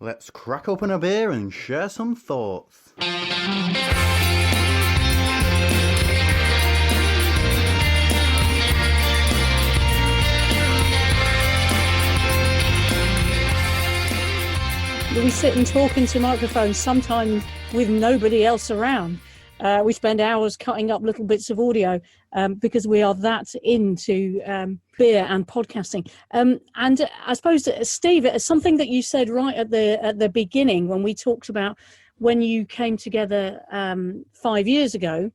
Let's crack open a beer and share some thoughts. We sit and talk into microphones, sometimes with nobody else around. We spend hours cutting up little bits of audio because we are that into beer and podcasting. And I suppose, Steve, something that you said right at the beginning when we talked about when you came together 5 years ago,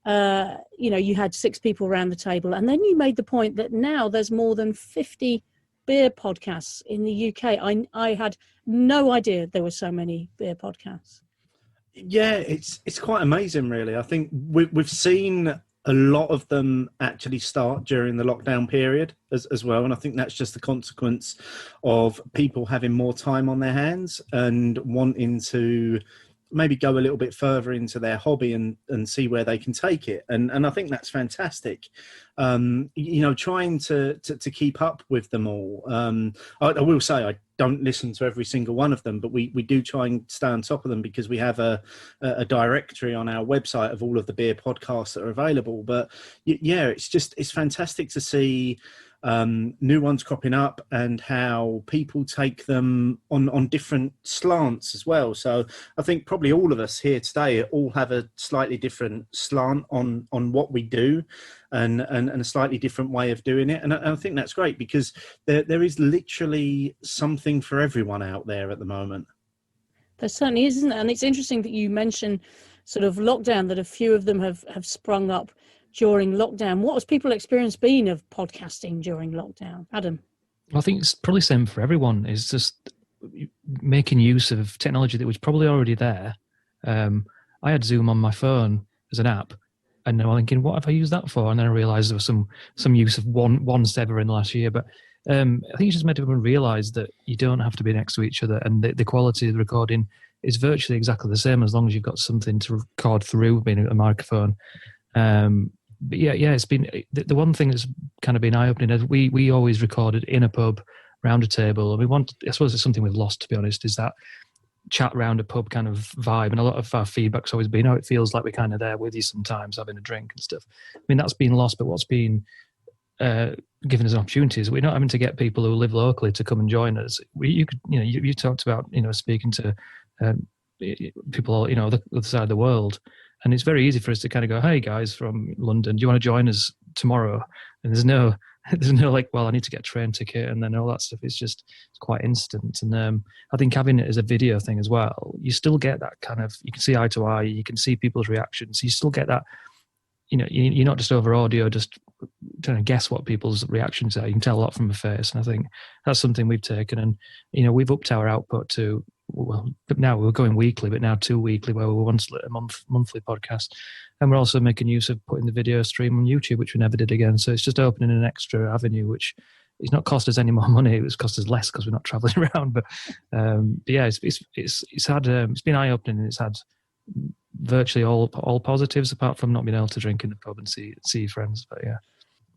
you had 6 people around the table, and then you made the point that now there's more than 50 beer podcasts in the UK. I had no idea there were so many beer podcasts. Yeah, it's quite amazing, really. I think we've seen a lot of them actually start during the lockdown period as well, and I think that's just the consequence of people having more time on their hands and wanting to maybe go a little bit further into their hobby and see where they can take it. And I think that's fantastic. Trying to keep up with them all. I will say I don't listen to every single one of them, but we do try and stay on top of them because we have a directory on our website of all of the beer podcasts that are available. But yeah, it's fantastic to see new ones cropping up and how people take them on different slants as well. So I think probably all of us here today all have a slightly different slant on what we do and a slightly different way of doing it. And I think that's great because there is literally something for everyone out there at the moment. There certainly is, isn't it? And it's interesting that you mentioned sort of lockdown, that a few of them have sprung up during lockdown. What has people's experience been of podcasting during lockdown? Adam? I think it's probably the same for everyone. It's just making use of technology that was probably already there. I had Zoom on my phone as an app, and I'm thinking, what have I used that for? And then I realised there was some use of once ever in the last year. But I think it's just made everyone realise that you don't have to be next to each other, and the quality of the recording is virtually exactly the same as long as you've got something to record through, being a microphone. But yeah, it's been the one thing that's kind of been eye-opening is we always recorded in a pub round a table, and I suppose it's something we've lost, to be honest, is that chat round a pub kind of vibe. And a lot of our feedback's always been, it feels like we're kind of there with you sometimes having a drink and stuff. I mean, that's been lost, but what's been given us opportunities, we're not having to get people who live locally to come and join us. You talked about speaking to people the other side of the world. And it's very easy for us to kind of go, hey guys from London, do you want to join us tomorrow? And there's no like, well, I need to get a train ticket and then all that stuff. It's quite instant. And I think having it as a video thing as well, you still get that kind of, you can see eye to eye, you can see people's reactions. You still get that, you're not just over audio, just trying to guess what people's reactions are. You can tell a lot from a face. And I think that's something we've taken. And, we've upped our output to, well, now we're going weekly, but now 2 weekly, where we were once a monthly podcast. And we're also making use of putting the video stream on YouTube, which we never did again. So it's just opening an extra avenue, which it's not cost us any more money. It was cost us less because we're not traveling around. But yeah, it's been eye opening, and it's had virtually all positives, apart from not being able to drink in the pub and see your friends. But yeah.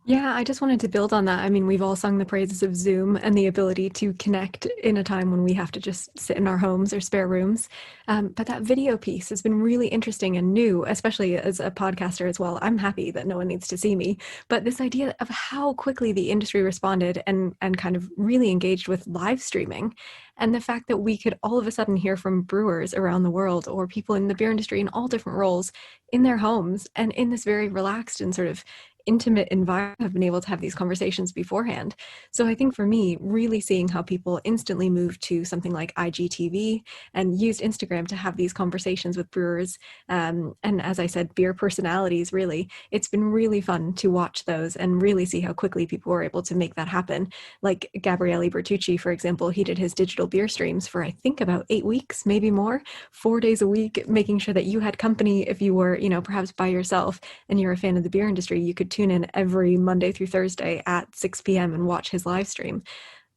Yeah, I just wanted to build on that. I mean, we've all sung the praises of Zoom and the ability to connect in a time when we have to just sit in our homes or spare rooms. But that video piece has been really interesting and new, especially as a podcaster as well. I'm happy that no one needs to see me. But this idea of how quickly the industry responded and kind of really engaged with live streaming, and the fact that we could all of a sudden hear from brewers around the world or people in the beer industry in all different roles in their homes and in this very relaxed and sort of intimate environment, have been able to have these conversations beforehand. So I think for me, really seeing how people instantly moved to something like IGTV and used Instagram to have these conversations with brewers, and as I said, beer personalities, really, it's been really fun to watch those and really see how quickly people were able to make that happen. Like Gabriele Bertucci, for example, he did his digital beer streams for I think about 8 weeks, maybe more, 4 days a week, making sure that you had company if you were, perhaps by yourself and you're a fan of the beer industry. You could tune in every Monday through Thursday at 6 p.m. and watch his live stream.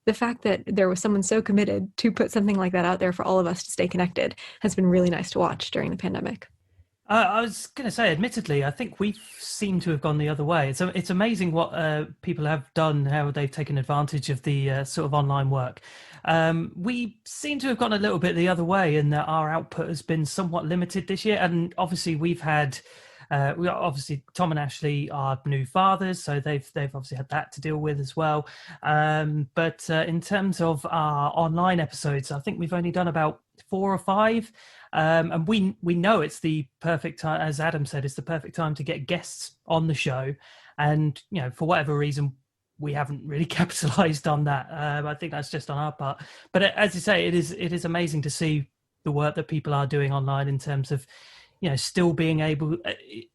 The fact that there was someone so committed to put something like that out there for all of us to stay connected has been really nice to watch during the pandemic. I was going to say, admittedly, I think we seem to have gone the other way. It's amazing what people have done, how they've taken advantage of the sort of online work. We seem to have gone a little bit the other way in that our output has been somewhat limited this year. And obviously we've had, Tom and Ashley are new fathers, so they've obviously had that to deal with as well. But in terms of our online episodes, I think we've only done about 4 or 5. And we know it's the perfect time, as Adam said, it's the perfect time to get guests on the show. And, for whatever reason, we haven't really capitalized on that. I think that's just on our part. But as you say, it is amazing to see the work that people are doing online in terms of, still being able,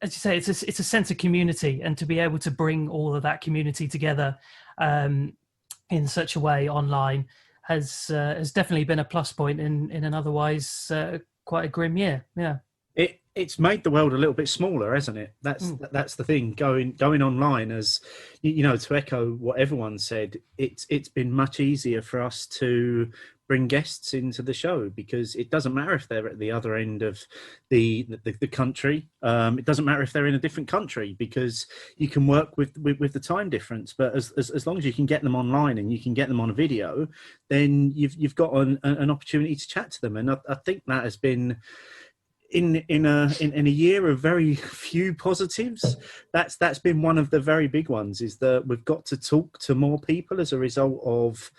as you say, it's a sense of community, and to be able to bring all of that community together in such a way online has definitely been a plus point in an otherwise quite a grim year. Yeah, it's made the world a little bit smaller, hasn't it? That's the thing. Going online, as to echo what everyone said, it's been much easier for us to bring guests into the show, because it doesn't matter if they're at the other end of the country. It doesn't matter if they're in a different country, because you can work with the time difference. But as long as you can get them online and you can get them on a video, then you've got an opportunity to chat to them. And I think that has been, in a year of very few positives, that's been one of the very big ones, is that we've got to talk to more people as a result of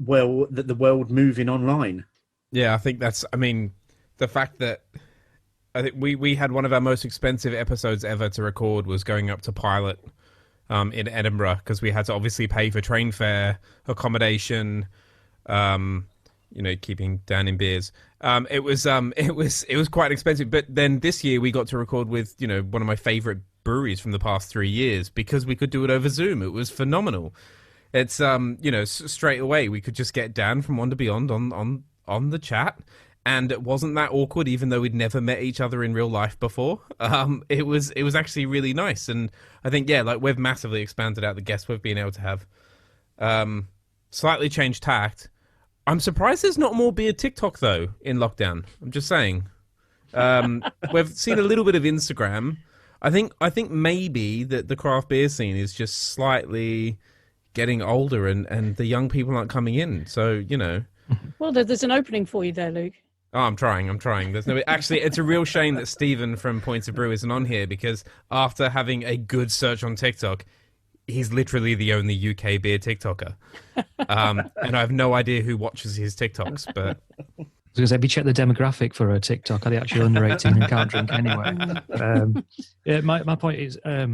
the world moving online. Yeah, I think the fact that I think we had one of our most expensive episodes ever to record was going up to Pilot in Edinburgh, because we had to obviously pay for train fare, accommodation, keeping Dan in beers. It was quite expensive. But then this year we got to record with, one of my favorite breweries from the past 3 years, because we could do it over Zoom. It was phenomenal. It's, straight away we could just get Dan from Wonder Beyond on the chat, and it wasn't that awkward, even though we'd never met each other in real life before. It was actually really nice. And I think, we've massively expanded out the guests we've been able to have. Slightly changed tact. I'm surprised there's not more beer TikTok, though, in lockdown. I'm just saying. We've seen a little bit of Instagram. I think maybe that the craft beer scene is just slightly getting older, and the young people aren't coming in. So, Well, there's an opening for you there, Luke. Oh, I'm trying. There's no. Actually, it's a real shame that Stephen from Points of Brew isn't on here, because after having a good search on TikTok, he's literally the only UK beer TikToker. And I have no idea who watches his TikToks, but... I was going to say, have you checked the demographic for a TikTok? Are they actually under 18 and can't drink anyway? My point is, I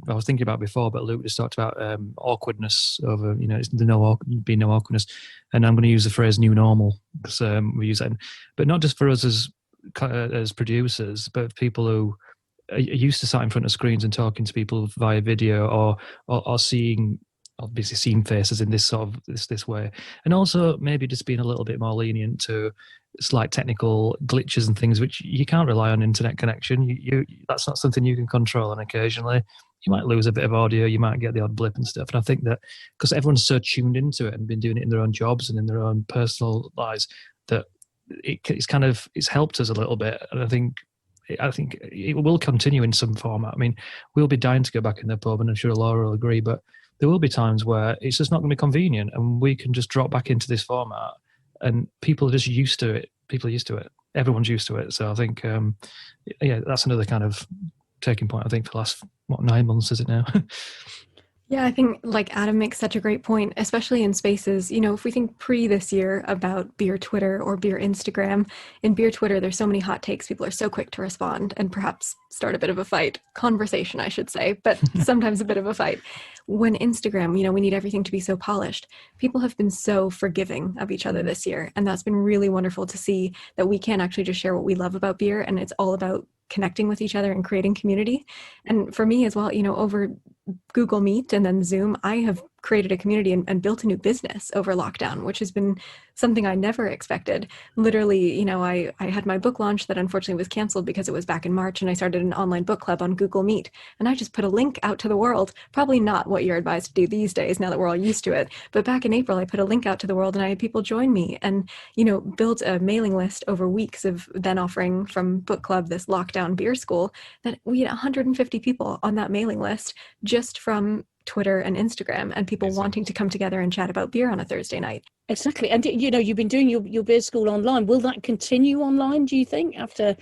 was thinking about it before, but Luke just talked about awkwardness over, there's no awkwardness. And I'm going to use the phrase new normal, because we use that. But not just for us as producers, but people who are used to sat in front of screens and talking to people via video, or seeing faces in this sort of this way, and also maybe just being a little bit more lenient to slight technical glitches and things which you can't rely on internet connection. You that's not something you can control, and occasionally you might lose a bit of audio, you might get the odd blip and stuff. And I think that because everyone's so tuned into it and been doing it in their own jobs and in their own personal lives, that it's helped us a little bit. And I think it will continue in some format. I mean, we'll be dying to go back in the pub, and I'm sure Laura will agree, but there will be times where it's just not going to be convenient, and we can just drop back into this format, and people are just used to it. Everyone's used to it. So I think, that's another kind of taking point, I think, for the last, 9 months, is it now? Yeah, I think Adam makes such a great point, especially in spaces, if we think this year about beer Twitter or beer Instagram. In beer Twitter, there's so many hot takes. People are so quick to respond and perhaps start a bit of a conversation, I should say, but sometimes a bit of a fight. When Instagram, we need everything to be so polished. People have been so forgiving of each other this year. And that's been really wonderful to see, that we can actually just share what we love about beer. And it's all about connecting with each other and creating community. And for me as well, over Google Meet and then Zoom, I have created a community and built a new business over lockdown, which has been something I never expected. Literally, I had my book launch that unfortunately was canceled because it was back in March, and I started an online book club on Google Meet. And I just put a link out to the world, probably not what you're advised to do these days now that we're all used to it. But back in April, I put a link out to the world and I had people join me and, built a mailing list over weeks of then offering from book club, this lockdown beer school, that we had 150 people on that mailing list just from Twitter and Instagram, and people wanting to come together and chat about beer on a Thursday night. Exactly. And, you've been doing your beer school online. Will that continue online, do you think, after,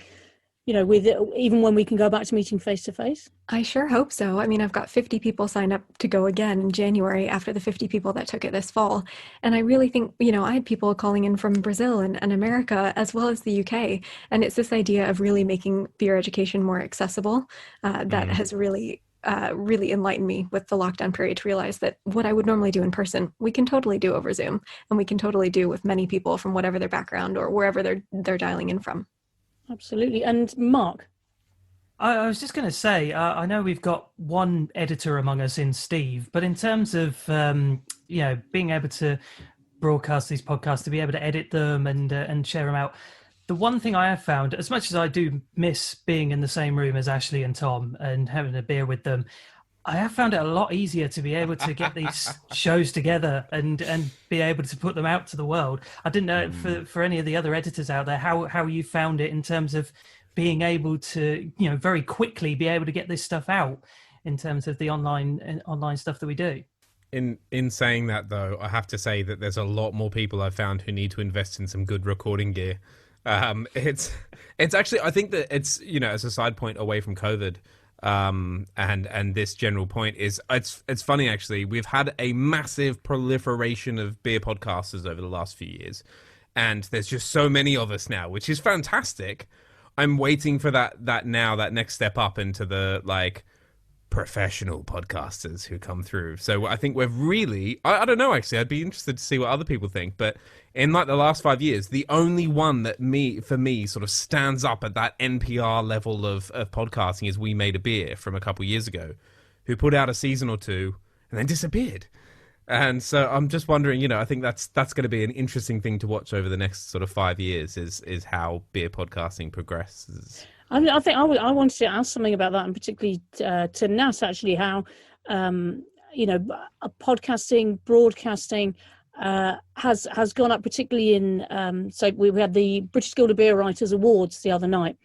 with even when we can go back to meeting face to face? I sure hope so. I mean, I've got 50 people signed up to go again in January after the 50 people that took it this fall. And I really think, I had people calling in from Brazil and America as well as the UK. And it's this idea of really making beer education more accessible that has really enlightened me with the lockdown period to realize that what I would normally do in person, we can totally do over Zoom, and we can totally do with many people from whatever their background or wherever they're dialing in from. Absolutely. And Mark? I was just going to say, I know we've got one editor among us in Steve, but in terms of, being able to broadcast these podcasts, to be able to edit them and share them out, the one thing I have found, as much as I do miss being in the same room as Ashley and Tom and having a beer with them, I have found it a lot easier to be able to get these shows together and be able to put them out to the world. I didn't know for any of the other editors out there how you found it in terms of being able to, very quickly be able to get this stuff out in terms of the online stuff that we do. In saying that, though, I have to say that there's a lot more people I've found who need to invest in some good recording gear. It's actually, I think that it's, as a side point away from COVID, and this general point is, it's funny actually, we've had a massive proliferation of beer podcasters over the last few years, and there's just so many of us now, which is fantastic. I'm waiting for that next step up into the professional podcasters who come through. So I think we've really, I don't know, actually, I'd be interested to see what other people think, but in the last 5 years, the only one that for me sort of stands up at that NPR level of podcasting is We Made a Beer from a couple of years ago, who put out a season or two and then disappeared. And so I'm just wondering, I think that's going to be an interesting thing to watch over the next sort of 5 years is how beer podcasting progresses. I think I wanted to ask something about that, and particularly to Nat, actually, how podcasting, broadcasting has gone up, particularly in. So we had the British Guild of Beer Writers Awards the other night,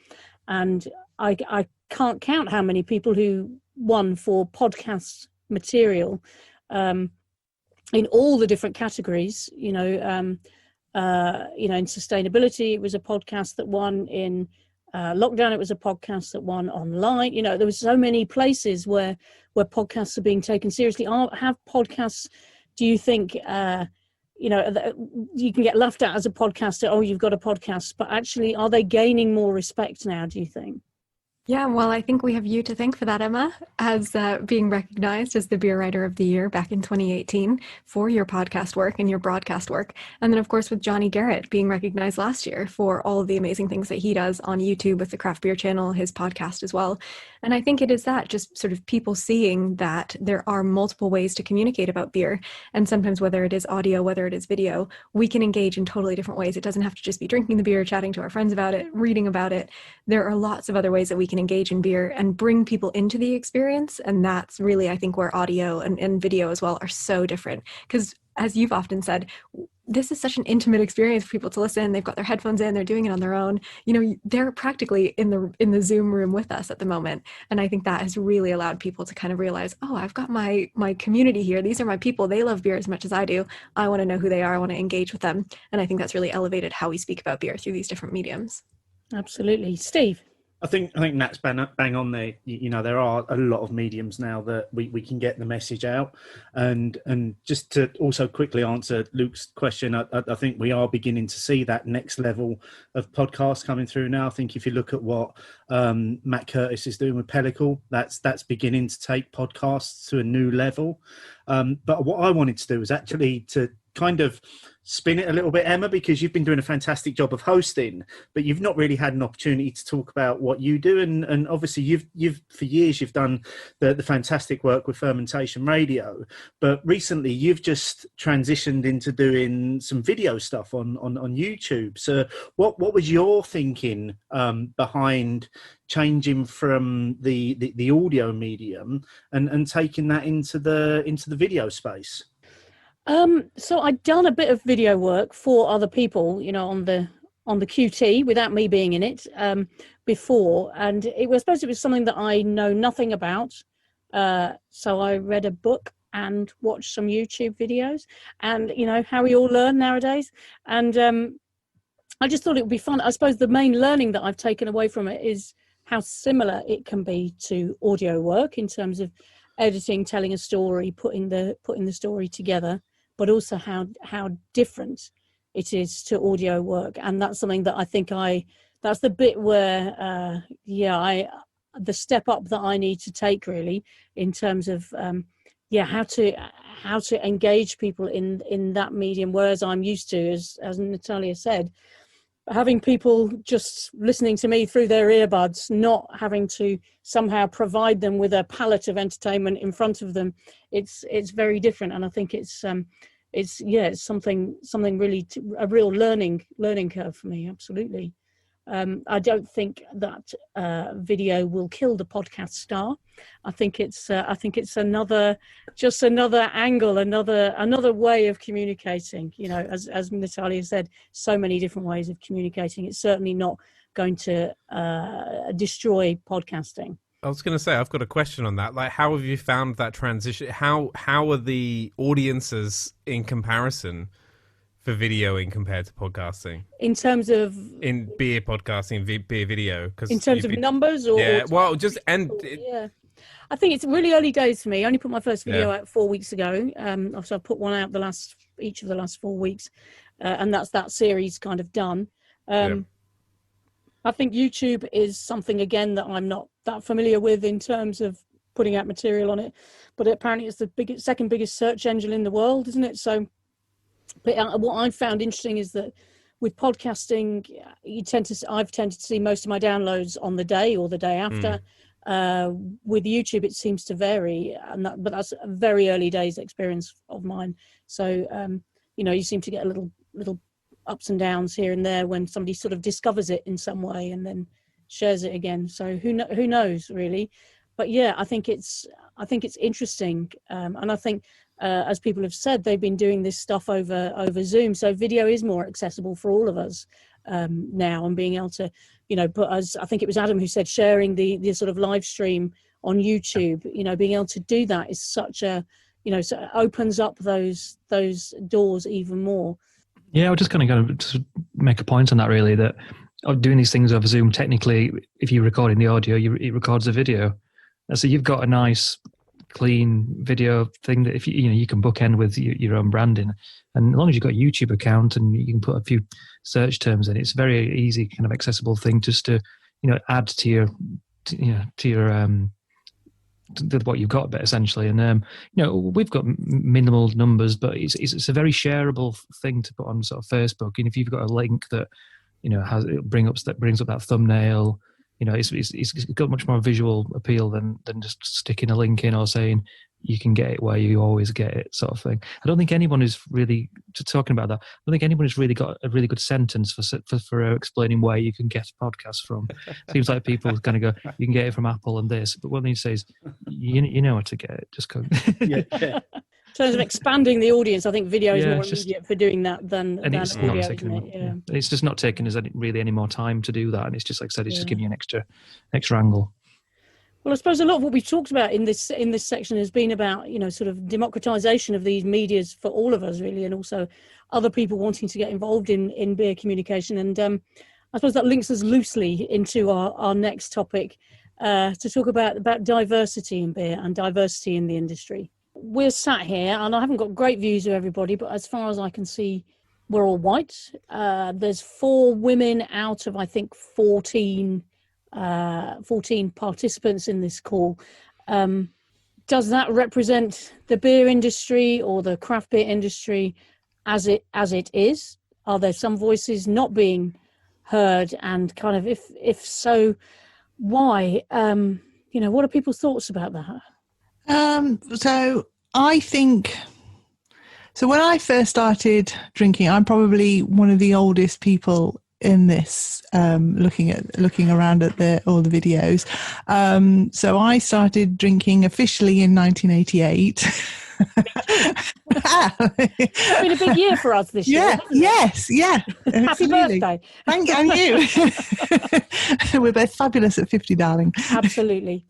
and I can't count how many people who won for podcast material in all the different categories. In sustainability, it was a podcast that won. In lockdown, it was a podcast that won online. There was so many places where podcasts are being taken seriously. Have podcasts, do you think, you can get laughed at as a podcaster, oh, you've got a podcast, but actually, are they gaining more respect now, do you think? Yeah, well, I think we have you to thank for that, Emma, as being recognized as the Beer Writer of the Year back in 2018 for your podcast work and your broadcast work. And then, of course, with Johnny Garrett being recognized last year for all of the amazing things that he does on YouTube with the Craft Beer Channel, his podcast as well. And I think it is that, just sort of people seeing that there are multiple ways to communicate about beer. And sometimes whether it is audio, whether it is video, we can engage in totally different ways. It doesn't have to just be drinking the beer, chatting to our friends about it, reading about it. There are lots of other ways that we can engage in beer and bring people into the experience. And that's really, I think, where audio and video as well are so different. Because as you've often said, this is such an intimate experience for people to listen. They've got their headphones in, they're doing it on their own. They're practically in the Zoom room with us at the moment. And I think that has really allowed people to kind of realize, oh, I've got my community here. These are my people. They love beer as much as I do. I want to know who they are. I want to engage with them. And I think that's really elevated how we speak about beer through these different mediums. Absolutely. Steve? I think Nat's bang on there. There are a lot of mediums now that we can get the message out. And just to also quickly answer Luke's question, I think we are beginning to see that next level of podcasts coming through now. I think if you look at what Matt Curtis is doing with Pellicle, that's beginning to take podcasts to a new level. But what I wanted to do was actually to kind of spin it a little bit, Emma, because you've been doing a fantastic job of hosting, but you've not really had an opportunity to talk about what you do. And obviously you've for years you've done the fantastic work with Fermentation Radio, but recently you've just transitioned into doing some video stuff on YouTube. So what was your thinking behind changing from the audio medium and taking that into the video space? So I'd done a bit of video work for other people, you know, on the QT without me being in it before, and it was something that I know nothing about. So I read a book and watched some YouTube videos, and you know how we all learn nowadays. And I just thought it would be fun. I suppose the main learning that I've taken away from it is how similar it can be to audio work in terms of editing, telling a story, putting the story together, but also how different it is to audio work. And that's something that I think that's the bit where the step up that I need to take really in terms of how to engage people in that medium, whereas I'm used to, as Natalya said, having people just listening to me through their earbuds, not having to somehow provide them with a palette of entertainment in front of them. It's very different, and I think it's something really a real learning curve for me. Absolutely. I don't think that video will kill the podcast star. I think it's another angle, another way of communicating. You know, as Natalya said, so many different ways of communicating. It's certainly not going to destroy podcasting. I was going to say, I've got a question on that. Like, how have you found that transition? How are the audiences in comparison for videoing compared to podcasting? In terms of beer podcasting, beer video, in terms of numbers, or I think it's really early days for me. I only put my first video out 4 weeks ago. So I put one out each of the last 4 weeks, and that's that series kind of done. I think YouTube is something again that I'm not that familiar with in terms of putting out material on it, but apparently it's the second biggest search engine in the world, isn't it? So. But what I've found interesting is that with podcasting, I've tended to see most of my downloads on the day or the day after. With YouTube, it seems to vary, but that's a very early days experience of mine. So you seem to get a little ups and downs here and there when somebody sort of discovers it in some way and then shares it again. So who knows really? But yeah, I think it's interesting, and I think. As people have said, they've been doing this stuff over Zoom, so video is more accessible for all of us now, and being able to, I think it was Adam who said sharing the sort of live stream on YouTube, being able to do that is such a, so it opens up those doors even more. Yeah, I was just kind of going to make a point on that really, that doing these things over Zoom, technically, if you're recording the audio, it records the video. So you've got a nice clean video thing that if you can bookend with your own branding, and as long as you've got a YouTube account and you can put a few search terms in, it's a very easy kind of accessible thing just to add to what you've got, but essentially. And we've got minimal numbers, but it's a very shareable thing to put on sort of Facebook. And if you've got a link that brings up that thumbnail. It's got much more visual appeal than just sticking a link in or saying you can get it where you always get it, sort of thing. I don't think anyone is really talking about that. I don't think anyone has really got a really good sentence for explaining where you can get a podcast from. Seems like people kind of go, you can get it from Apple and this, but when he says you know where to get it, just go. Yeah. In terms of expanding the audience, I think video is more immediate for doing that than audio, isn't it? Yeah. It's just not taking us really any more time to do that, and it's just like I said, it's just giving you an extra angle. Well, I suppose a lot of what we've talked about in this section has been about sort of democratization of these medias for all of us really, and also other people wanting to get involved in beer communication. And I suppose that links us loosely into our next topic to talk about diversity in beer and diversity in the industry. We're sat here, and I haven't got great views of everybody, but as far as I can see, we're all white. There's 4 women out of, I think, 14 participants in this call. Does that represent the beer industry or the craft beer industry as it is? Are there some voices not being heard, and kind of if so, why? What are people's thoughts about that? So I think, so when I first started drinking, I'm probably one of the oldest people in this, looking around at all the videos. So I started drinking officially in 1988. It's been a big year for us this year. Yes. Happy Absolutely. birthday. Thank you. We're both fabulous at 50, darling. Absolutely.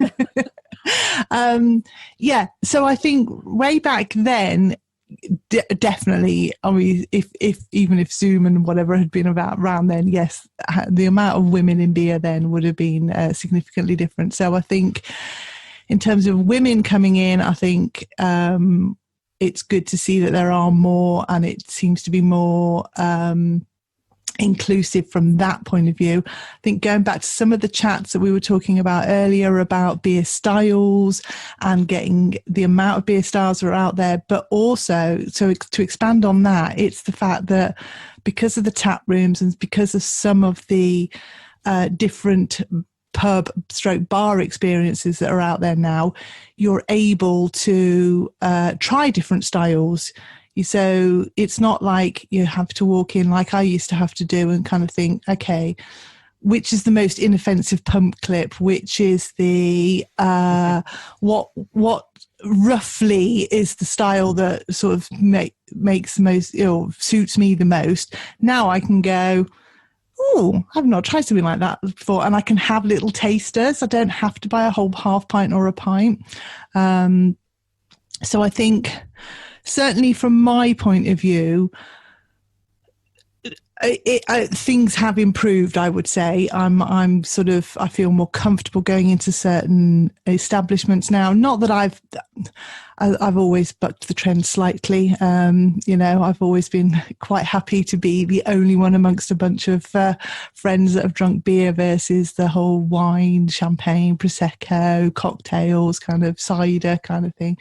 So I think way back then, definitely, I mean, if Zoom and whatever had been around then, yes, the amount of women in beer then would have been significantly different. So I think in terms of women coming in, I think it's good to see that there are more, and it seems to be more inclusive from that point of view. I think going back to some of the chats that we were talking about earlier about beer styles and getting the amount of beer styles that are out there, but also, so to expand on that, it's the fact that because of the tap rooms and because of some of the different pub/bar experiences that are out there now, you're able to try different styles. So it's not like you have to walk in like I used to have to do and kind of think, okay, which is the most inoffensive pump clip, which is the what roughly is the style that sort of makes the most, suits me the most. Now I can go, oh, I've not tried something like that before, and I can have little tasters. I don't have to buy a whole half pint or a pint. So I think, certainly from my point of view, things have improved. I would say I feel more comfortable going into certain establishments now. Not that I've always bucked the trend slightly. I've always been quite happy to be the only one amongst a bunch of friends that have drunk beer versus the whole wine, champagne, prosecco, cocktails, kind of cider kind of thing.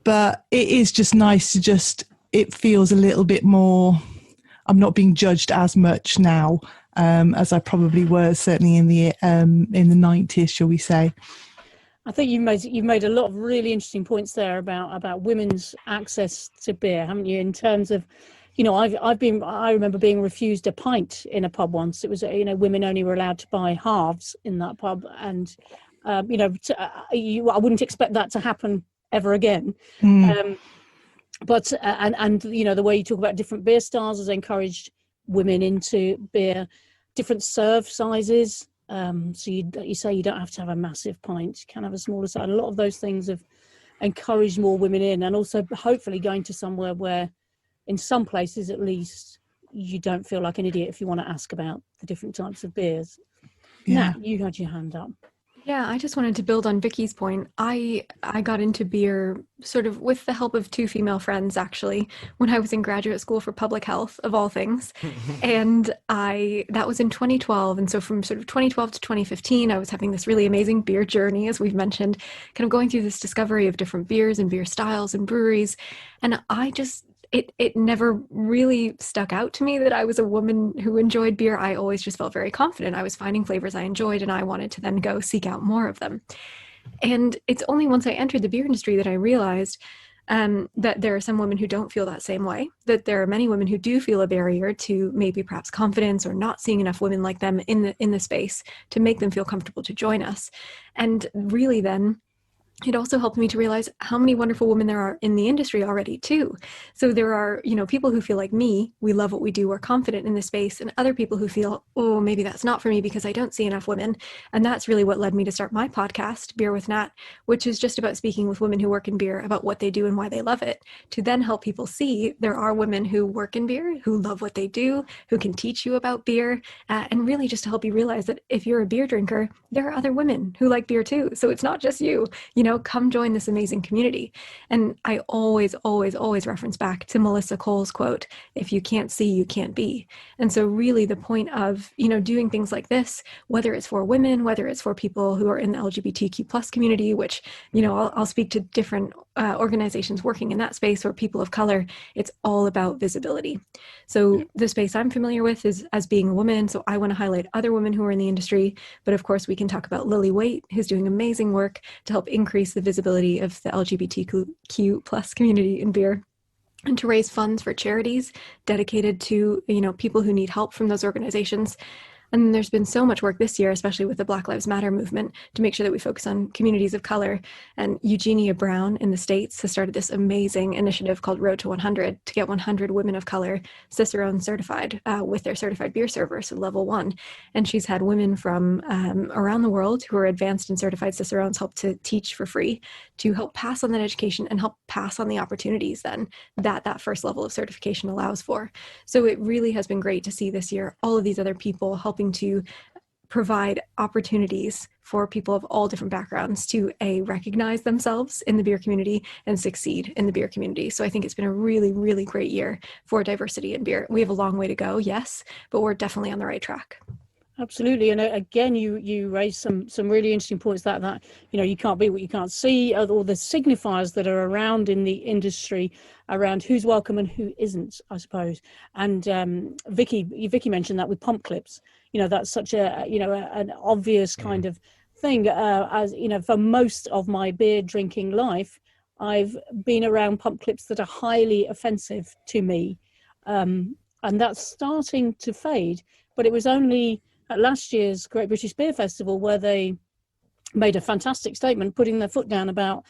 But it is just nice to it feels a little bit more, I'm not being judged as much now as I probably was certainly in the 90s, shall we say. I think you've made a lot of really interesting points there about women's access to beer, haven't you? In terms of, I remember being refused a pint in a pub once. It was, women only were allowed to buy halves in that pub, and I wouldn't expect that to happen ever again. But the way you talk about different beer styles has encouraged women into beer, different serve sizes. So you say you don't have to have a massive pint, you can have a smaller size. A lot of those things have encouraged more women in, and also hopefully going to somewhere where, in some places at least, you don't feel like an idiot if you want to ask about the different types of beers. Yeah. Nat, you had your hand up. Yeah, I just wanted to build on Vicki's point. I got into beer sort of with the help of two female friends, actually, when I was in graduate school for public health, of all things. And that was in 2012. And so from sort of 2012 to 2015, I was having this really amazing beer journey, as we've mentioned, kind of going through this discovery of different beers and beer styles and breweries. And it never really stuck out to me that I was a woman who enjoyed beer. I always just felt very confident. I was finding flavors I enjoyed, and I wanted to then go seek out more of them. And it's only once I entered the beer industry that I realized that there are some women who don't feel that same way, that there are many women who do feel a barrier to maybe perhaps confidence or not seeing enough women like them in the space to make them feel comfortable to join us. And really then, it also helped me to realize how many wonderful women there are in the industry already too. So there are, people who feel like me, we love what we do, we're confident in this space, and other people who feel, oh, maybe that's not for me because I don't see enough women. And that's really what led me to start my podcast, Beer With Nat, which is just about speaking with women who work in beer about what they do and why they love it, to then help people see there are women who work in beer, who love what they do, who can teach you about beer, and really just to help you realize that if you're a beer drinker, there are other women who like beer too. So it's not just you. come join this amazing community. And I always reference back to Melissa Cole's quote, if you can't see, you can't be. And so really the point of, doing things like this, whether it's for women, whether it's for people who are in the LGBTQ plus community, which, I'll speak to different organizations working in that space, or people of color, it's all about visibility. So the space I'm familiar with is as being a woman. So I want to highlight other women who are in the industry. But of course, we can talk about Lily Waite, who's doing amazing work to help increase the visibility of the LGBTQ plus community in beer, and to raise funds for charities dedicated to, people who need help from those organizations. And there's been so much work this year, especially with the Black Lives Matter movement, to make sure that we focus on communities of color. And Eugenia Brown in the States has started this amazing initiative called Road to 100 to get 100 women of color Cicerone certified with their certified beer server, so level 1. And she's had women from around the world who are advanced and certified Cicerones help to teach for free, to help pass on that education and help pass on the opportunities then that first level of certification allows for. So it really has been great to see this year all of these other people helping to provide opportunities for people of all different backgrounds to recognize themselves in the beer community and succeed in the beer community. So I think it's been a really, really great year for diversity in beer. We have a long way to go, yes, but we're definitely on the right track. Absolutely. And again, you raised some really interesting points that you can't be what you can't see, all the signifiers that are around in the industry around who's welcome and who isn't, I suppose. And Vicki mentioned that with pump clips. That's such an obvious kind of thing. As for most of my beer drinking life, I've been around pump clips that are highly offensive to me, and that's starting to fade. But it was only at last year's Great British Beer Festival where they made a fantastic statement, putting their foot down about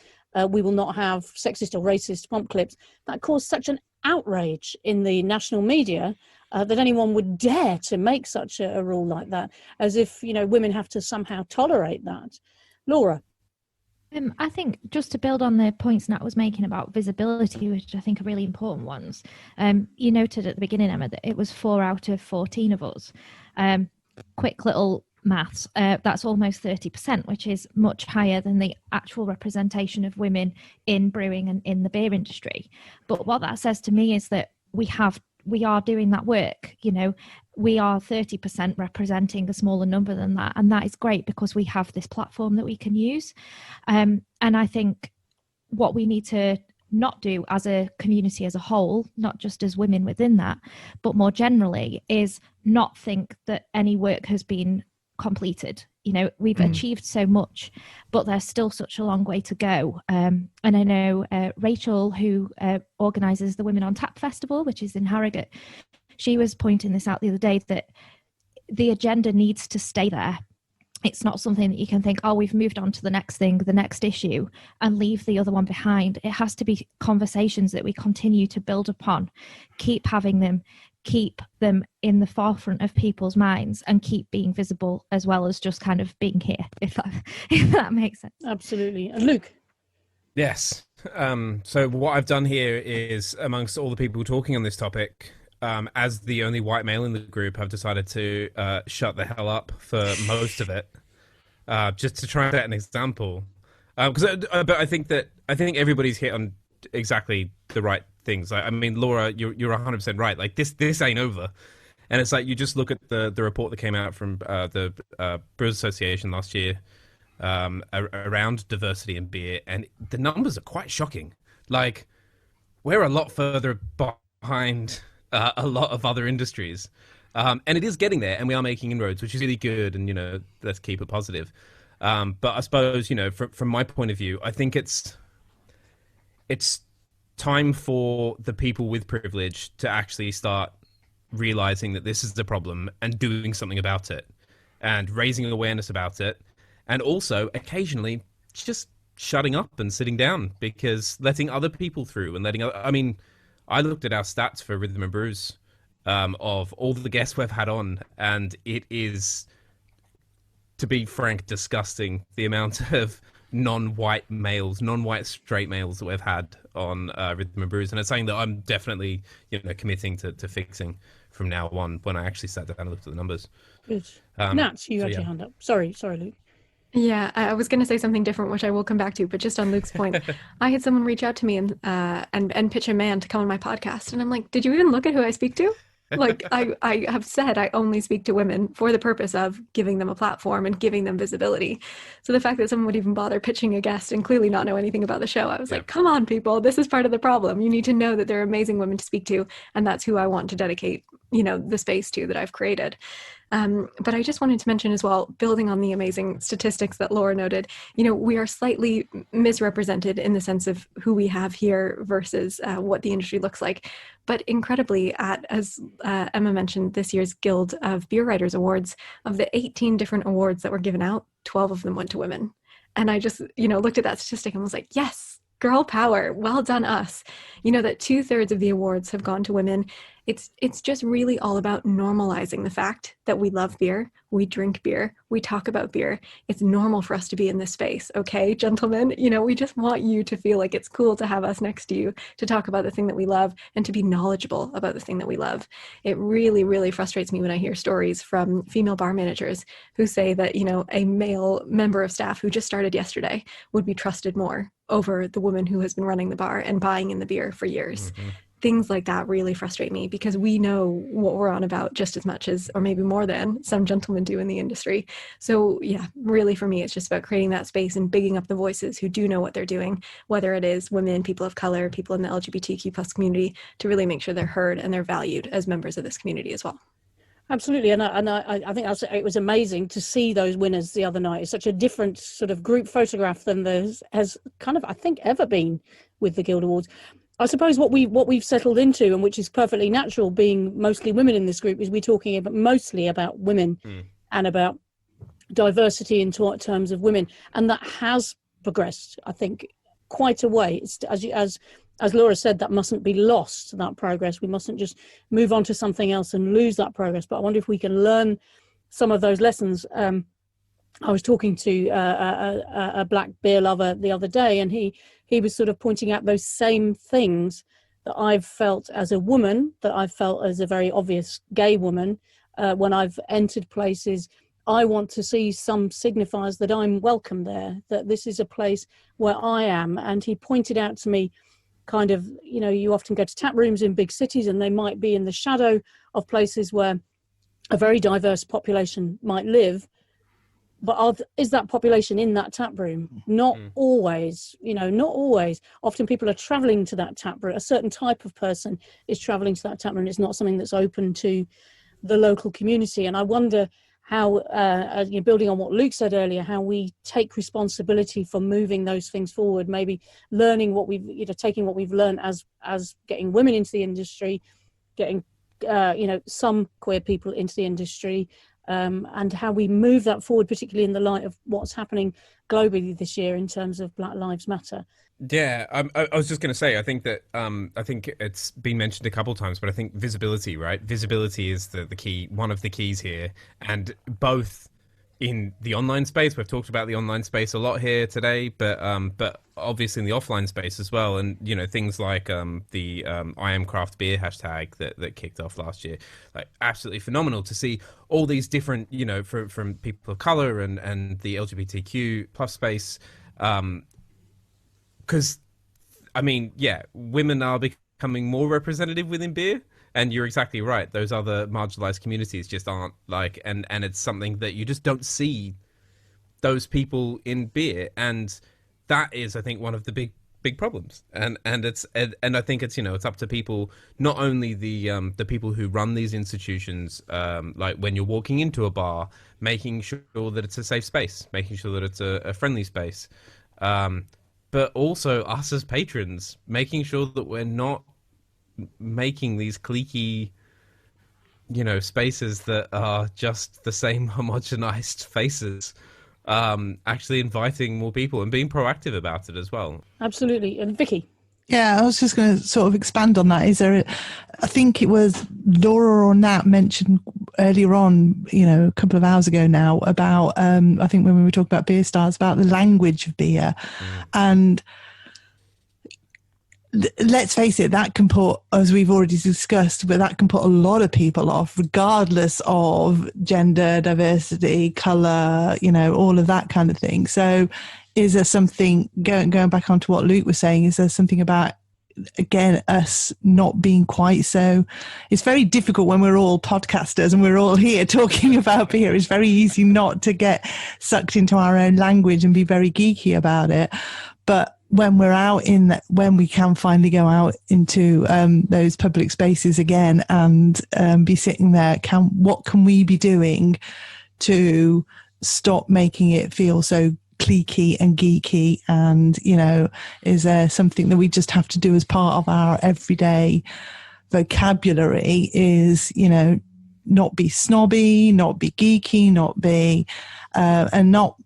we will not have sexist or racist pump clips. That caused such an outrage in the national media that anyone would dare to make such a rule like that, as if women have to somehow tolerate that. Laura? I think just to build on the points Nat was making about visibility, which I think are really important ones. You noted at the beginning, Emma, that it was 4 out of 14 of us. Quick little maths, that's almost 30%, which is much higher than the actual representation of women in brewing and in the beer industry. But what that says to me is that we are doing that work. We are 30% representing a smaller number than that, and that is great because we have this platform that we can use. And I think what we need to not do as a community as a whole, not just as women within that, but more generally, is not think that any work has been completed. We've achieved so much, but there's still such a long way to go. And I know Rachel, who organises the Women on Tap Festival, which is in Harrogate, she was pointing this out the other day, that the agenda needs to stay there. It's not something that you can think, oh, we've moved on to the next thing, the next issue, and leave the other one behind. It has to be conversations that we continue to build upon, keep having them, keep them in the forefront of people's minds, and keep being visible as well as just kind of being here, if that makes sense. Absolutely. And Luke? Yes. So what I've done here is, amongst all the people talking on this topic, as the only white male in the group, I've decided to shut the hell up for most of it, just to try and set an example. But I think everybody's hit on exactly the right things. I mean, Laura, you're 100% right. Like this ain't over, and it's like you just look at the report that came out from the Brewers Association last year around diversity in beer, and the numbers are quite shocking. Like, we're a lot further behind a lot of other industries, and it is getting there, and we are making inroads, which is really good, and let's keep it positive. But I suppose from my point of view, I think it's time for the people with privilege to actually start realizing that this is the problem and doing something about it, and raising awareness about it, and also occasionally just shutting up and sitting down, because letting other people through and I looked at our stats for Rhythm and Brews of all the guests we've had on, and it is, to be frank, disgusting, the amount of non-white straight males that we've had on Rhythm and Brews. And it's something that I'm definitely committing to fixing from now on, when I actually sat down and looked at the numbers. Good. Nat, you had your hand up. Sorry, Luke. Yeah, I was going to say something different, which I will come back to, but just on Luke's point, I had someone reach out to me and pitch a man to come on my podcast, and I'm like, did you even look at who I speak to? Like, I have said I only speak to women for the purpose of giving them a platform and giving them visibility. So the fact that someone would even bother pitching a guest and clearly not know anything about the show, I was like, come on, people, this is part of the problem. You need to know that there are amazing women to speak to, and that's who I want to dedicate, the space to that I've created. But I just wanted to mention as well, building on the amazing statistics that Laura noted, we are slightly misrepresented in the sense of who we have here versus what the industry looks like. But incredibly, as Emma mentioned, this year's Guild of Beer Writers Awards, of the 18 different awards that were given out, 12 of them went to women. And I just, looked at that statistic and was like, yes, girl power, well done us. That 2/3 of the awards have gone to women. It's just really all about normalizing the fact that we love beer, we drink beer, we talk about beer. It's normal for us to be in this space, okay, gentlemen? We just want you to feel like it's cool to have us next to you, to talk about the thing that we love and to be knowledgeable about the thing that we love. It really, really frustrates me when I hear stories from female bar managers who say that, a male member of staff who just started yesterday would be trusted more over the woman who has been running the bar and buying in the beer for years. Mm-hmm. Things like that really frustrate me because we know what we're on about just as much as, or maybe more than, some gentlemen do in the industry. So yeah, really for me, it's just about creating that space and bigging up the voices who do know what they're doing, whether it is women, people of color, people in the LGBTQ plus community, to really make sure they're heard and they're valued as members of this community as well. Absolutely, and I think it was amazing to see those winners the other night. It's such a different sort of group photograph than there has kind of, I think, ever been with the Guild Awards. I suppose what we've settled into, and which is perfectly natural, being mostly women in this group, is we're talking mostly about women and about diversity in terms of women, and that has progressed, I think, quite a way. It's, as Laura said, that mustn't be lost, that progress. We mustn't just move on to something else and lose that progress. But I wonder if we can learn some of those lessons. I was talking to a black beer lover the other day, and he was sort of pointing out those same things that I've felt as a woman, that I've felt as a very obvious gay woman. When I've entered places, I want to see some signifiers that I'm welcome there, that this is a place where I am. And he pointed out to me kind of, you often go to tap rooms in big cities and they might be in the shadow of places where a very diverse population might live. But is that population in that tap room? Not always, not always. Often people are traveling to that tap room. A certain type of person is traveling to that tap room. It's not something that's open to the local community. And I wonder how, building on what Luke said earlier, how we take responsibility for moving those things forward, maybe learning what taking what we've learned as getting women into the industry, getting, some queer people into the industry, and how we move that forward, particularly in the light of what's happening globally this year in terms of Black Lives Matter. Yeah, I was just going to say, I think that I think it's been mentioned a couple of times, but I think visibility, right? Visibility is the key, one of the keys here, and both in the online space. We've talked about the online space a lot here today, but obviously in the offline space as well. And things like the I Am Craft Beer hashtag that kicked off last year, like absolutely phenomenal to see all these different from people of color and the LGBTQ plus space, because women are becoming more representative within beer. And you're exactly right. Those other marginalized communities just aren't and it's something that you just don't see those people in beer. And that is, I think, one of the big problems. And I think it's, it's up to people, not only the people who run these institutions, like when you're walking into a bar, making sure that it's a safe space, making sure that it's a friendly space, but also us as patrons, making sure that we're not making these cliquey spaces that are just the same homogenized faces, actually inviting more people and being proactive about it as well. Absolutely. And Vicki? Yeah, I was just going to sort of expand on that. I think it was Laura or Nat mentioned earlier on, a couple of hours ago now, about I think when we were talking about beer stars, about the language of beer. And let's face it, that can put, as we've already discussed, but that can put a lot of people off, regardless of gender, diversity, colour, all of that kind of thing. So is there something, going back onto what Luke was saying, is there something about, again, us not being quite so, it's very difficult when we're all podcasters and we're all here talking about beer. It's very easy not to get sucked into our own language and be very geeky about it. But when we're out when we can finally go out into those public spaces again and be sitting there, what can we be doing to stop making it feel so cliquey and geeky? And, is there something that we just have to do as part of our everyday vocabulary is, not be snobby, not be geeky, not be, and not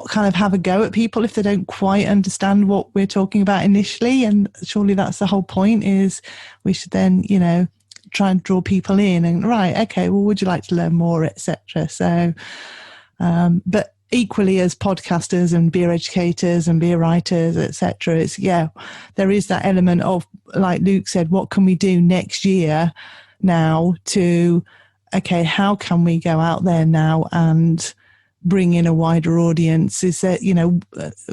kind of have a go at people if they don't quite understand what we're talking about initially. And surely that's the whole point, is we should then, try and draw people in and, right, okay, well, would you like to learn more, etc. So, but equally as podcasters and beer educators and beer writers, etc., it's, there is that element of, like Luke said, what can we do next year now to, okay, how can we go out there now and bring in a wider audience? Is that,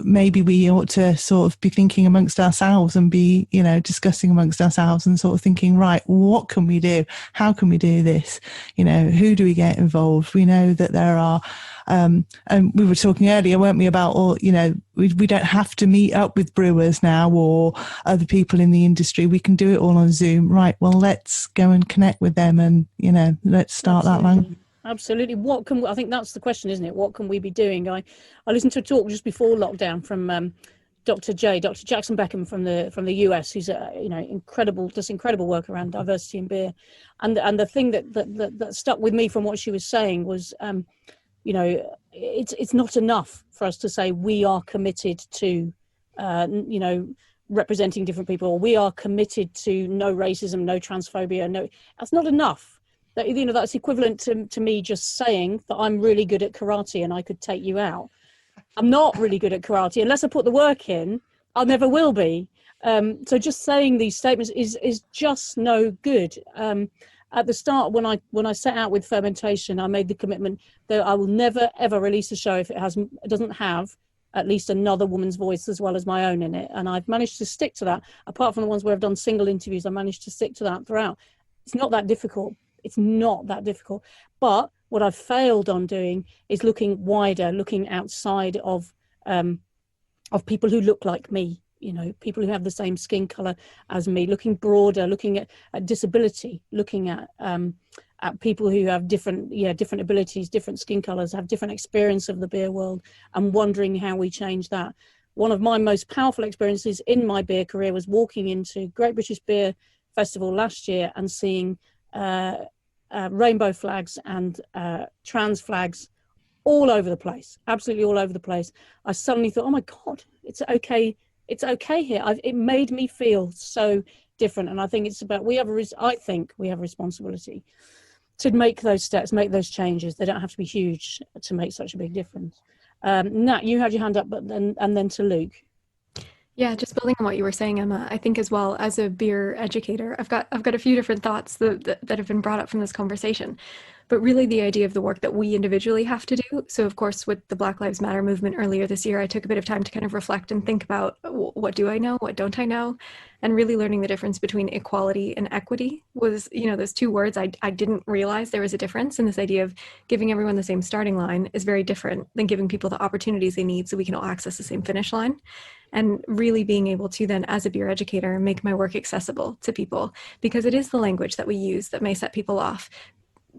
maybe we ought to sort of be thinking amongst ourselves and be, discussing amongst ourselves and sort of thinking, right, what can we do? How can we do this? Who do we get involved? We know that there are, and we were talking earlier, weren't we, about all, we don't have to meet up with brewers now or other people in the industry. We can do it all on Zoom. Right, well, let's go and connect with them and, let's start that language. Absolutely. I think that's the question, isn't it? What can we be doing? I listened to a talk just before lockdown from Dr. Jackson Beckham from the US, who's incredible work around diversity in beer. And the thing that stuck with me from what she was saying was, it's not enough for us to say we are committed to, representing different people, or we are committed to no racism, no transphobia. No, that's not enough. That's equivalent to me just saying that I'm really good at karate and I could take you out. I'm not really good at karate. Unless I put the work in, I never will be. So just saying these statements is just no good. At the start, when I set out with fermentation, I made the commitment that I will never ever release a show if it doesn't have at least another woman's voice as well as my own in it. And I've managed to stick to that. Apart from the ones where I've done single interviews, I managed to stick to that throughout. It's not that difficult. It's not that difficult. But what I've failed on doing is looking wider, looking outside of people who look like me, people who have the same skin color as me, looking broader, looking at disability, looking at people who have different abilities, different skin colors, have different experience of the beer world, and wondering how we change that. One of my most powerful experiences in my beer career was walking into Great British Beer Festival last year and seeing rainbow flags and trans flags all over the place, absolutely all over the place. I suddenly thought, oh my God, it's okay here. It made me feel so different. And I think it's about, I think we have a responsibility to make those steps, make those changes. They don't have to be huge to make such a big difference. Nat, you had your hand up, and then to Luke. Yeah, just building on what you were saying, Emma, I think as well as a beer educator, I've got a few different thoughts that have been brought up from this conversation. But really the idea of the work that we individually have to do. So of course, with the Black Lives Matter movement earlier this year, I took a bit of time to kind of reflect and think about what do I know, what don't I know? And really learning the difference between equality and equity was, those two words I didn't realize there was a difference. And this idea of giving everyone the same starting line is very different than giving people the opportunities they need so we can all access the same finish line. And really being able to then, as a beer educator, make my work accessible to people, because it is the language that we use that may set people off.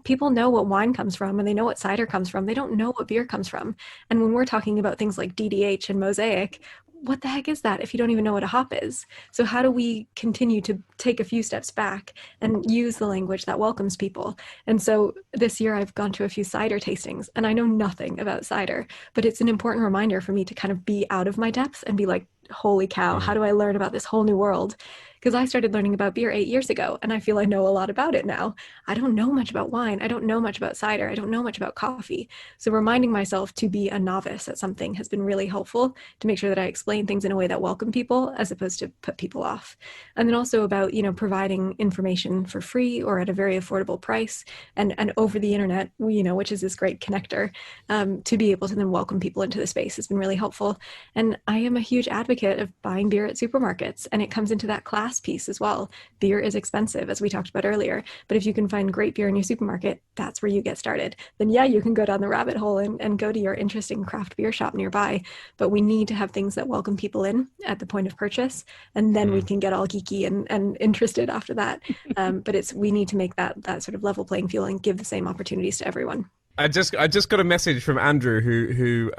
People know what wine comes from and they know what cider comes from. They don't know what beer comes from. And when we're talking about things like DDH and Mosaic, what the heck is that if you don't even know what a hop is? So how do we continue to take a few steps back and use the language that welcomes people? And so this year I've gone to a few cider tastings and I know nothing about cider, but it's an important reminder for me to kind of be out of my depth and be like, holy cow, how do I learn about this whole new world? Because I started learning about beer 8 years ago, and I feel I know a lot about it now. I don't know much about wine. I don't know much about cider. I don't know much about coffee. So reminding myself to be a novice at something has been really helpful to make sure that I explain things in a way that welcome people as opposed to put people off. And then also about, providing information for free or at a very affordable price and over the internet, which is this great connector, to be able to then welcome people into the space has been really helpful. And I am a huge advocate of buying beer at supermarkets, and it comes into that class piece as well. Beer is expensive, as we talked about earlier, but if you can find great beer in your supermarket, that's where you get started. Then yeah, you can go down the rabbit hole and go to your interesting craft beer shop nearby, but we need to have things that welcome people in at the point of purchase, and then we can get all geeky and interested after that. But we need to make that sort of level playing field and give the same opportunities to everyone. I just got a message from Andrew who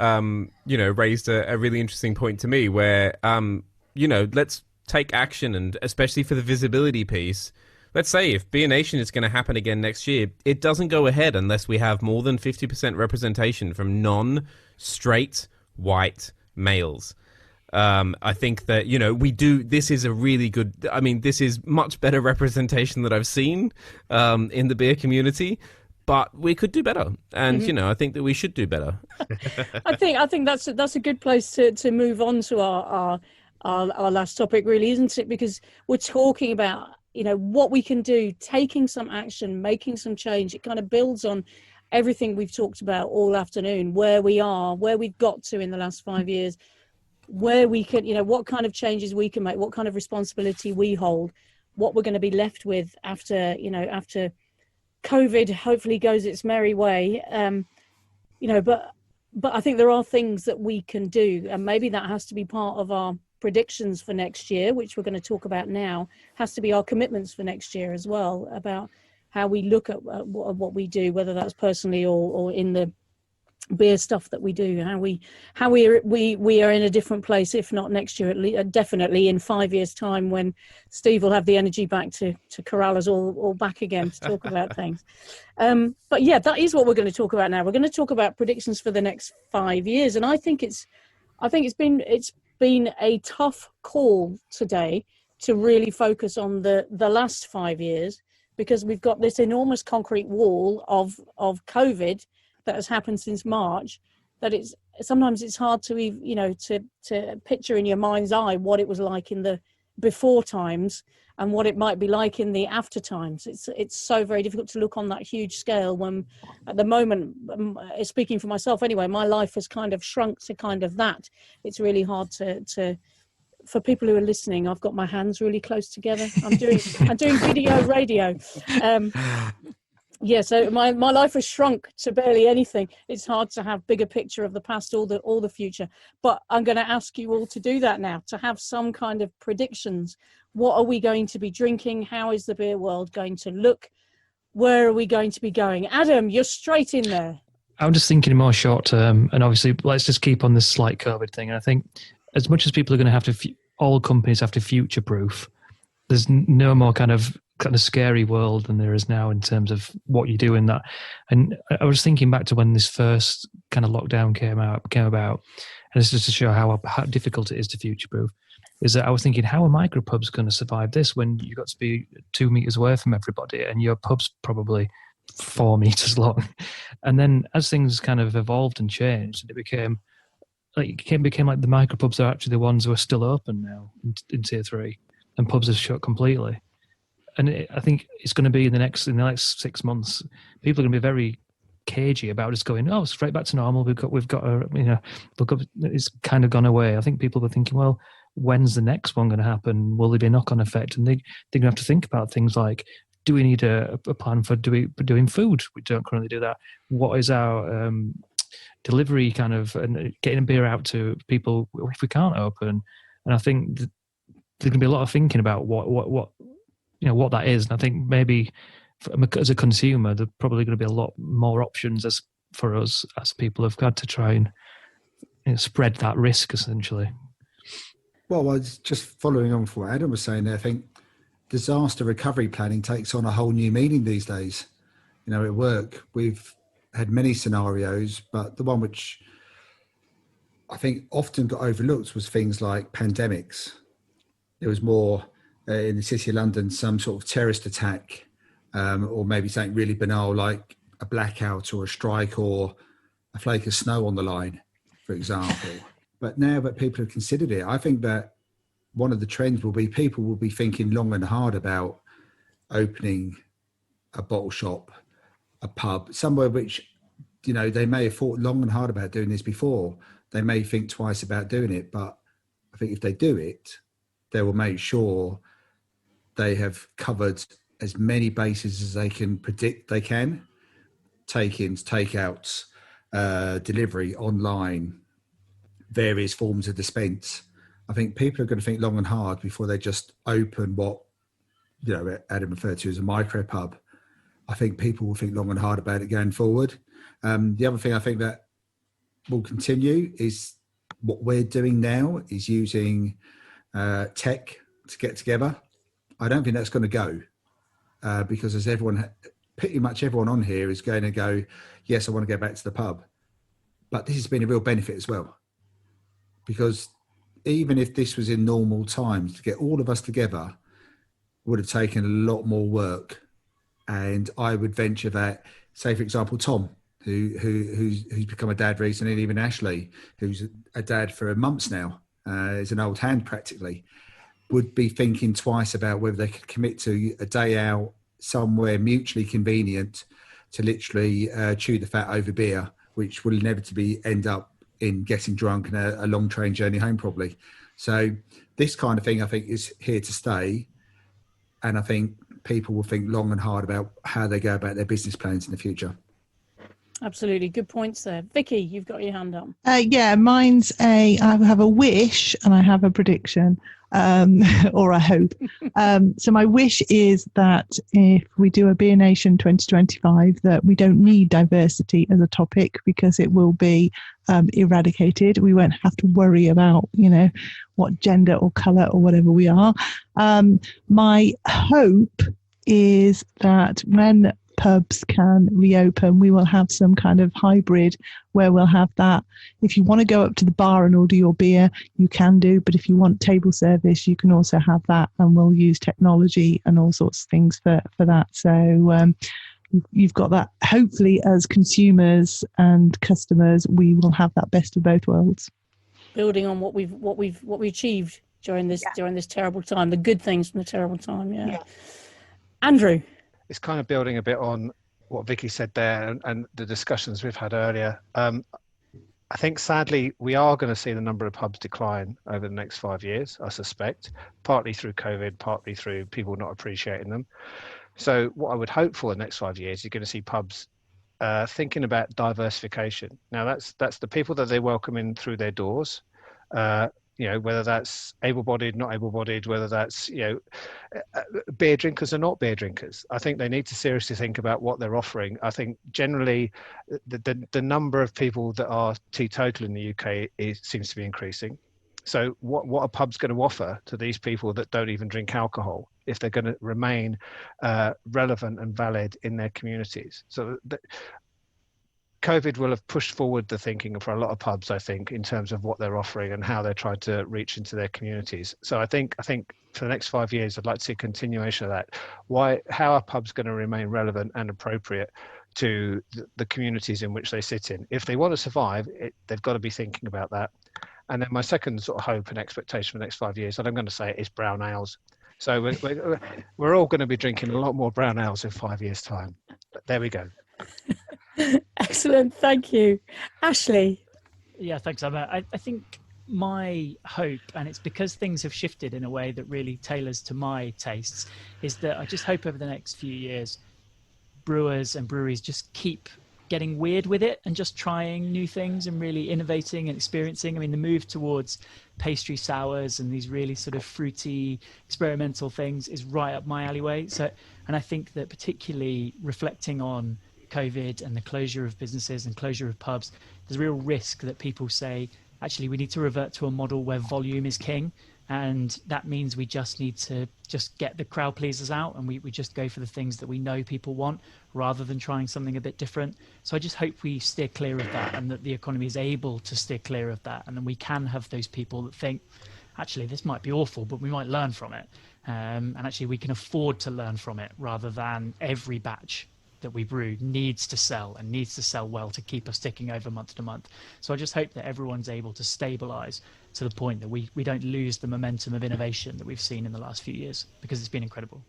raised a really interesting point to me where let's take action, and especially for the visibility piece. Let's say if Beer Nation is going to happen again next year, it doesn't go ahead unless we have more than 50% representation from non-straight white males. I think that, we do, this is a really good, this is much better representation that I've seen in the beer community, but we could do better. And, I think that we should do better. I think that's a good place to move on to our last topic, really, isn't it? Because we're talking about, what we can do, taking some action, making some change. It kind of builds on everything we've talked about all afternoon, where we are, where we've got to in the last 5 years, where we can, what kind of changes we can make, what kind of responsibility we hold, what we're going to be left with after COVID hopefully goes its merry way. But I think there are things that we can do, and maybe that has to be part of our predictions for next year, which we're going to talk about now, has to be our commitments for next year as well, about how we look at what we do, whether that's personally or in the beer stuff that we do, how we are in a different place, if not next year, at least, definitely in 5 years' time, when Steve will have the energy back to corral us all back again to talk about things. But yeah, that is what we're going to talk about now. We're going to talk about predictions for the next 5 years, and I think it's been a tough call today to really focus on the last 5 years, because we've got this enormous concrete wall of COVID that has happened since March, that sometimes it's hard to to picture in your mind's eye what it was like in the before times and what it might be like in the after times. It's so very difficult to look on that huge scale when, at the moment, speaking for myself anyway, my life has kind of shrunk to kind of that. It's really hard to for people who are listening, I've got my hands really close together. I'm doing video radio. Yeah, so my life has shrunk to barely anything. It's hard to have bigger picture of the past or the future. But I'm going to ask you all to do that now, to have some kind of predictions. What are we going to be drinking? How is the beer world going to look? Where are we going to be going? Adam, you're straight in there. I'm just thinking more short term, and obviously let's just keep on this slight COVID thing. And I think as much as people are going to have to, all companies have to future proof, there's no more kind of scary world than there is now in terms of what you do in that. And I was thinking back to when this first kind of lockdown came about, and it's just to show how difficult it is to future proof, is that I was thinking, how are micropubs going to survive this when you've got to be 2 meters away from everybody and your pub's probably 4 meters long? And then as things kind of evolved and changed, it became like the micropubs are actually the ones who are still open now in tier 3, and pubs are shut completely. And I think it's going to be in the next 6 months, people are going to be very cagey about just going, straight back to normal. We've got it's kind of gone away. I think people are thinking, well, when's the next one going to happen? Will there be a knock-on effect? And they're going to have to think about things like, do we need a plan for doing food? We don't currently do that. What is our delivery kind of, and getting a beer out to people if we can't open? And I think there's going to be a lot of thinking about what that is. And I think maybe as a consumer, there's probably going to be a lot more options for us as people have got to try and spread that risk, essentially. Well, I was just following on from what Adam was saying there. I think disaster recovery planning takes on a whole new meaning these days. At work, we've had many scenarios, but the one which I think often got overlooked was things like pandemics. There was more in the City of London, some sort of terrorist attack, or maybe something really banal like a blackout or a strike or a flake of snow on the line, for example. But now that people have considered it, I think that one of the trends will be people will be thinking long and hard about opening a bottle shop, a pub, somewhere which, you know, they may have thought long and hard about doing this before. They may think twice about doing it, but I think if they do it, they will make sure they have covered as many bases as they can predict they can. Take-ins, take-outs, delivery, online, various forms of dispense. I think people are going to think long and hard before they just open what, you know, Adam referred to as a micro pub. I think people will think long and hard about it going forward. The other thing I think that will continue is what we're doing now is using tech to get together. I don't think that's going to go because as everyone, pretty much everyone on here is going to go, yes, I want to go back to the pub. But this has been a real benefit as well, because even if this was in normal times, to get all of us together would have taken a lot more work. And I would venture that, say, for example, Tom, who's become a dad recently, and even Ashley, who's a dad for months now, is an old hand practically, would be thinking twice about whether they could commit to a day out somewhere mutually convenient to literally chew the fat over beer, which will inevitably end up in getting drunk and a long train journey home probably. So this kind of thing, I think, is here to stay. And I think people will think long and hard about how they go about their business plans in the future. Absolutely. Good points there. Vicki, you've got your hand up. Yeah, mine's I have a wish and I have a prediction, or a hope. So my wish is that if we do a Beer Nation 2025, that we don't need diversity as a topic because it will be eradicated. We won't have to worry about, you know, what gender or colour or whatever we are. My hope is that when pubs can reopen, we will have some kind of hybrid where we'll have that. If you want to go up to the bar and order your beer, you can do, but if you want table service, you can also have that, and we'll use technology and all sorts of things for that. So you've got that. Hopefully, as consumers and customers, we will have that best of both worlds. Building on what we achieved during this terrible time, the good things from the terrible time. Yeah. Andrew. It's kind of building a bit on what Vicki said there and the discussions we've had earlier. I think sadly we are going to see the number of pubs decline over the next 5 years, I suspect, partly through COVID, partly through people not appreciating them. So what I would hope for the next 5 years, you're going to see pubs thinking about diversification. Now that's the people that they welcome in through their doors. You know, whether that's able-bodied, not able-bodied, whether that's, you know, beer drinkers or not beer drinkers. I think they need to seriously think about what they're offering. I think generally the number of people that are teetotal in the UK seems to be increasing. So what are pubs going to offer to these people that don't even drink alcohol if they're going to remain relevant and valid in their communities? So COVID will have pushed forward the thinking for a lot of pubs, I think, in terms of what they're offering and how they're trying to reach into their communities. So I think for the next 5 years, I'd like to see a continuation of that. How are pubs going to remain relevant and appropriate to the communities in which they sit in? If they want to survive, they've got to be thinking about that. And then my second sort of hope and expectation for the next 5 years, and I'm going to say it, is brown ales. So we're all going to be drinking a lot more brown ales in 5 years' time. But there we go. Excellent, thank you. Ashley. Yeah, thanks, Emma. I think my hope, and it's because things have shifted in a way that really tailors to my tastes, is that I just hope over the next few years brewers and breweries just keep getting weird with it and just trying new things and really innovating and experiencing. I mean, the move towards pastry sours and these really sort of fruity experimental things is right up my alleyway. And I think that particularly reflecting on COVID and the closure of businesses and closure of pubs, there's a real risk that people say, actually, we need to revert to a model where volume is king And that means we just need to just get the crowd pleasers out, and we just go for the things that we know people want rather than trying something a bit different. So I just hope we steer clear of that, and that the economy is able to steer clear of that. And then we can have those people that think, actually, this might be awful, but we might learn from it. And actually, we can afford to learn from it, rather than every batch that we brew needs to sell and needs to sell well to keep us ticking over month to month. So I just hope that everyone's able to stabilize to the point that we don't lose the momentum of innovation that we've seen in the last few years, because it's been incredible.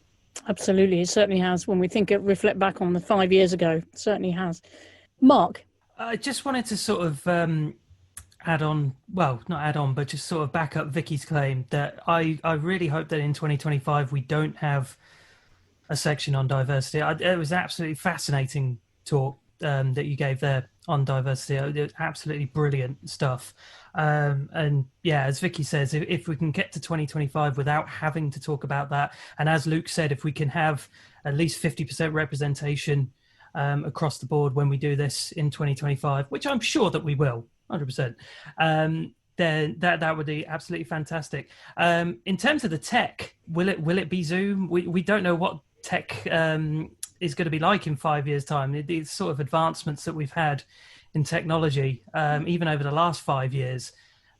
Absolutely, it certainly has. When we reflect back on the 5 years ago, it certainly has. Mark? I just wanted to sort of add on, well, not add on, but just sort of back up Vicky's claim that I really hope that in 2025 we don't have a section on diversity. It was absolutely fascinating talk that you gave there on diversity. It was absolutely brilliant stuff. And yeah, as Vicky says, if we can get to 2025 without having to talk about that, and as Luke said, if we can have at least 50% representation across the board when we do this in 2025, which I'm sure that we will, 100%, then that would be absolutely fantastic. In terms of the tech, will it be Zoom? We don't know what tech is going to be like in 5 years' time. These sort of advancements that we've had in technology, even over the last 5 years,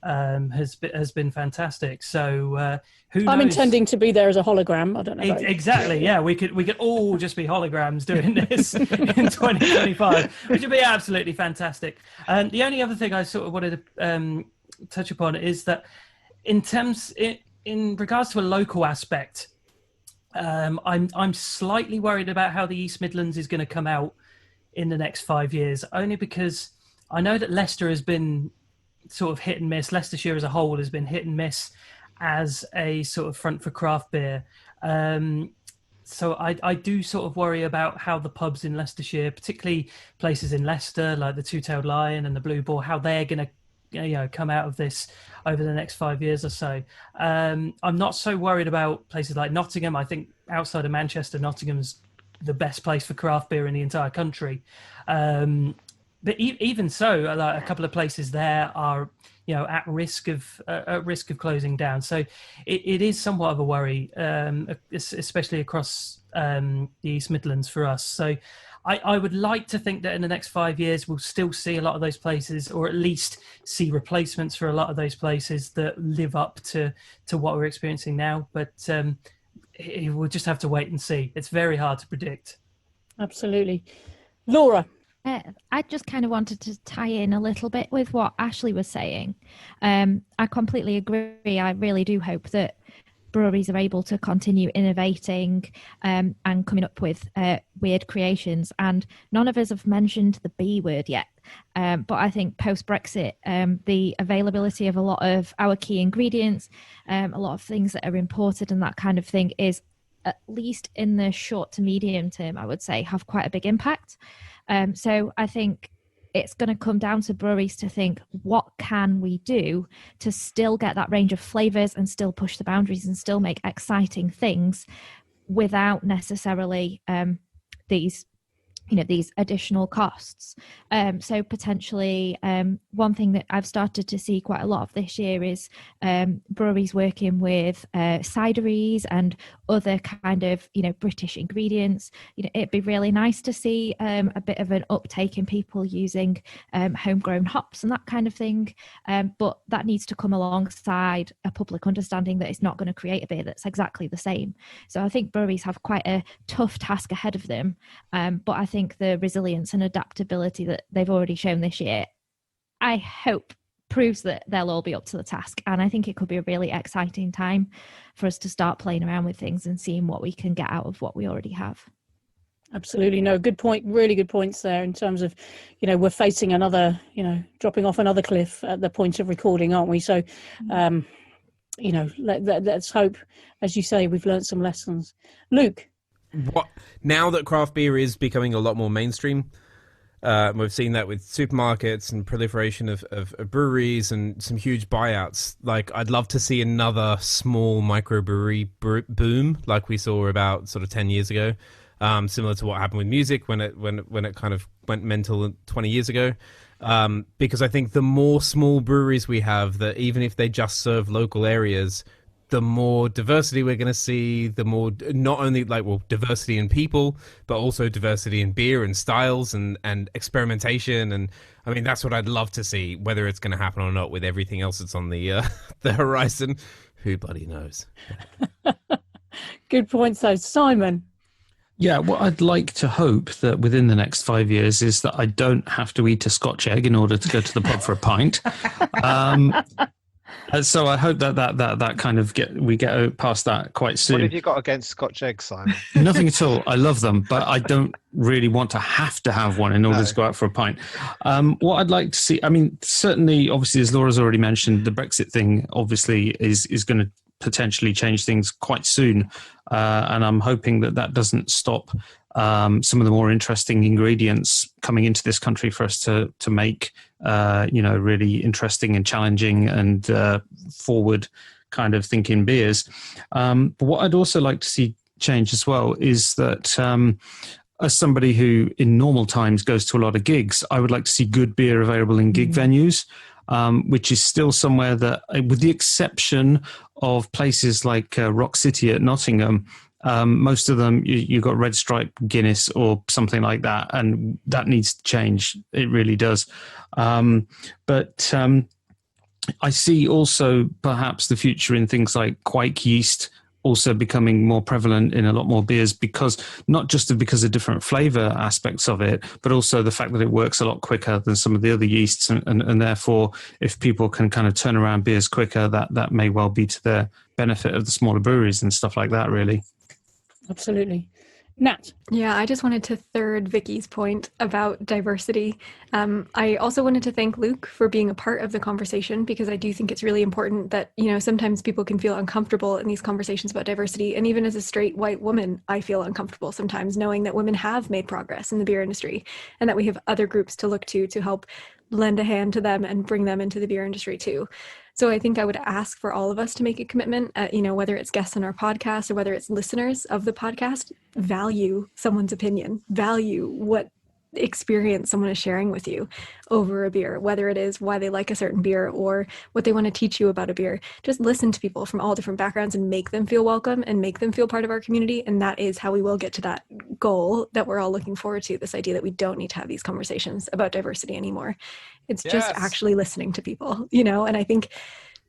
has been fantastic. So who knows? I'm intending to be there as a hologram. I don't know. Exactly. Yeah, we could all just be holograms doing this in 2025, which would be absolutely fantastic. The only other thing I sort of wanted to touch upon is that in regards to a local aspect, I'm slightly worried about how the East Midlands is going to come out in the next 5 years, only because I know that Leicester has been sort of hit and miss. Leicestershire as a whole has been hit and miss as a sort of front for craft beer. So I do sort of worry about how the pubs in Leicestershire, particularly places in Leicester like the Two-Tailed Lion and the Blue Boar, how they're going to come out of this over the next 5 years or so. I'm not so worried about places like Nottingham. I think outside of Manchester, Nottingham's the best place for craft beer in the entire country. But even so, like a couple of places there are, at risk of closing down. So it is somewhat of a worry, especially across the East Midlands for us. So I would like to think that in the next 5 years, we'll still see a lot of those places, or at least see replacements for a lot of those places that live up to what we're experiencing now. But we'll just have to wait and see. It's very hard to predict. Absolutely. Laura? I just kind of wanted to tie in a little bit with what Ashley was saying. I completely agree. I really do hope that breweries are able to continue innovating and coming up with weird creations. And none of us have mentioned the B word yet. But I think post-Brexit, the availability of a lot of our key ingredients, a lot of things that are imported and that kind of thing is, at least in the short to medium term, I would say, have quite a big impact. So I think it's going to come down to breweries to think, what can we do to still get that range of flavors and still push the boundaries and still make exciting things without necessarily these additional costs. So potentially one thing that I've started to see quite a lot of this year is breweries working with cideries and other kind of British ingredients. It'd be really nice to see a bit of an uptake in people using homegrown hops and that kind of thing, but that needs to come alongside a public understanding that it's not going to create a beer that's exactly the same. So I think breweries have quite a tough task ahead of them, but I think the resilience and adaptability that they've already shown this year, I hope, proves that they'll all be up to the task. And I think it could be a really exciting time for us to start playing around with things and seeing what we can get out of what we already have. Absolutely. No, good point. Really good points there in terms of, we're facing another, dropping off another cliff at the point of recording, aren't we? So, let's hope, as you say, we've learned some lessons. Luke? Now that craft beer is becoming a lot more mainstream, we've seen that with supermarkets and proliferation of breweries and some huge buyouts. Like, I'd love to see another small microbrewery boom like we saw about sort of 10 years ago, similar to what happened with music when it kind of went mental 20 years ago. Because I think the more small breweries we have, that even if they just serve local areas, the more diversity we're going to see, the more not only diversity in people, but also diversity in beer and styles and experimentation. And I mean, that's what I'd love to see. Whether it's going to happen or not with everything else that's on the horizon, who bloody knows? Good points, though. Simon. Yeah, what I'd like to hope that within the next 5 years is that I don't have to eat a Scotch egg in order to go to the pub for a pint. So I hope that kind of we get past that quite soon. What have you got against Scotch eggs, Simon? Nothing at all. I love them, but I don't really want to have one in order to go out for a pint. What I'd like to see, I mean, certainly, obviously, as Laura's already mentioned, the Brexit thing obviously is going to potentially change things quite soon. And I'm hoping that doesn't stop some of the more interesting ingredients coming into this country for us to make, really interesting and challenging and forward kind of thinking beers. But what I'd also like to see change as well is that as somebody who in normal times goes to a lot of gigs, I would like to see good beer available in gig venues. Which is still somewhere that, with the exception of places like Rock City at Nottingham, most of them you got Red Stripe Guinness or something like that, and that needs to change. It really does. But I see also perhaps the future in things like quake yeast also becoming more prevalent in a lot more beers, because not just because of different flavor aspects of it, but also the fact that it works a lot quicker than some of the other yeasts. And therefore, if people can kind of turn around beers quicker, that may well be to the benefit of the smaller breweries and stuff like that, really. Absolutely. Nat. Yeah, I just wanted to third Vicki's point about diversity. I also wanted to thank Luke for being a part of the conversation, because I do think it's really important that, sometimes people can feel uncomfortable in these conversations about diversity. And even as a straight white woman, I feel uncomfortable sometimes knowing that women have made progress in the beer industry and that we have other groups to look to help lend a hand to them and bring them into the beer industry too. So I think I would ask for all of us to make a commitment, whether it's guests on our podcast or whether it's listeners of the podcast, value someone's opinion, value what experience someone is sharing with you over a beer, whether it is why they like a certain beer or what they want to teach you about a beer. Just listen to people from all different backgrounds and make them feel welcome and make them feel part of our community. And that is how we will get to that goal that we're all looking forward to, this idea that we don't need to have these conversations about diversity anymore. It's just actually listening to people, and I think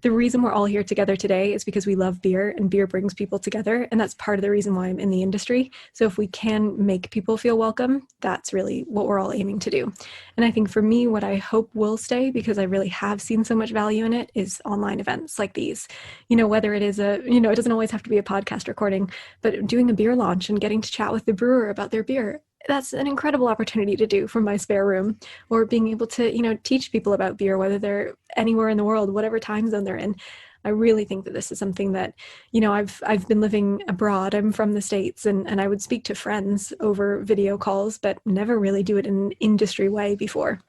the reason we're all here together today is because we love beer, and beer brings people together. And that's part of the reason why I'm in the industry. So if we can make people feel welcome, that's really what we're all aiming to do. And I think for me, what I hope will stay, because I really have seen so much value in it, is online events like these. Whether it is it doesn't always have to be a podcast recording, but doing a beer launch and getting to chat with the brewer about their beer. That's an incredible opportunity to do from my spare room, or being able to, teach people about beer, whether they're anywhere in the world, whatever time zone they're in. I really think that this is something that, I've been living abroad. I'm from the States, and I would speak to friends over video calls, but never really do it in an industry way before.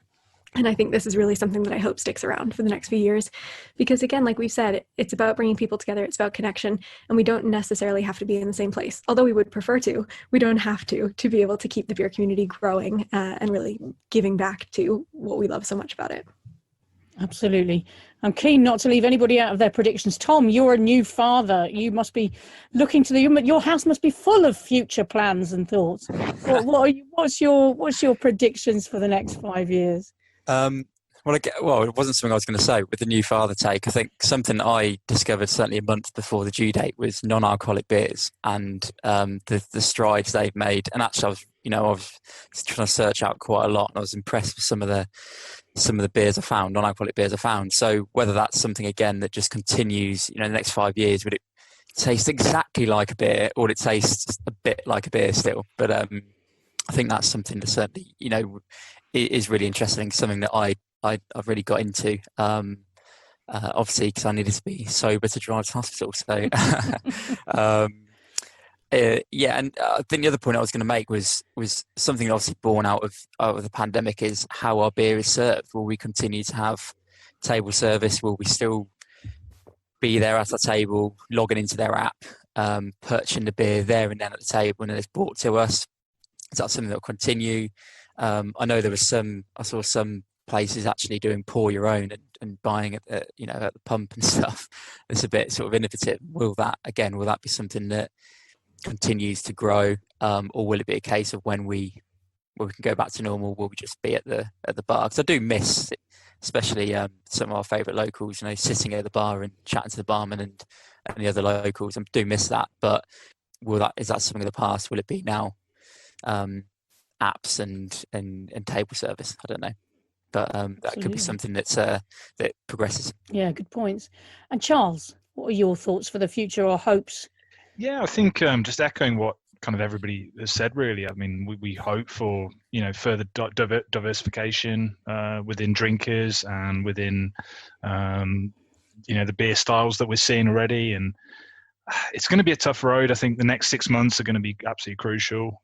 And I think this is really something that I hope sticks around for the next few years, because again, like we've said, it's about bringing people together. It's about connection, and we don't necessarily have to be in the same place. Although we would prefer to, we don't have to be able to keep the beer community growing and really giving back to what we love so much about it. Absolutely. I'm keen not to leave anybody out of their predictions. Tom, you're a new father. You must be looking to your house must be full of future plans and thoughts. What's your predictions for the next 5 years? Well, it wasn't something I was going to say with the new father take. I think something I discovered certainly a month before the due date was non-alcoholic beers and the strides they've made. And actually, I was trying to search out quite a lot, and I was impressed with some of the beers I found, non-alcoholic beers I found. So whether that's something again that just continues, in the next 5 years, would it taste exactly like a beer, or would it taste a bit like a beer still? But I think that's something that certainly is really interesting, something that I've really got into, obviously because I needed to be sober to drive to hospital. So and I think the other point I was going to make was something obviously born out of the pandemic is how our beer is served. Will we continue to have table service? Will we still be there at our table, logging into their app, purchasing the beer there and then at the table, and then it's brought to us? Is that something that will continue? I know I saw some places actually doing pour your own and buying at the, at the pump and stuff, it's a bit sort of innovative. Will that be something that continues to grow, or will it be a case of when we can go back to normal, will we just be at the bar? Because I do miss, especially some of our favourite locals, sitting at the bar and chatting to the barman and the other locals. I do miss that, but is that something of the past? Will it be now apps and table service? I don't know, but that could be something that progresses. Yeah, good points. And Charles, what are your thoughts for the future or hopes? Yeah, I think just echoing what kind of everybody has said, really. I mean, we hope for further diversification within drinkers and within the beer styles that we're seeing already, and it's going to be a tough road. I think the next 6 months are going to be absolutely crucial.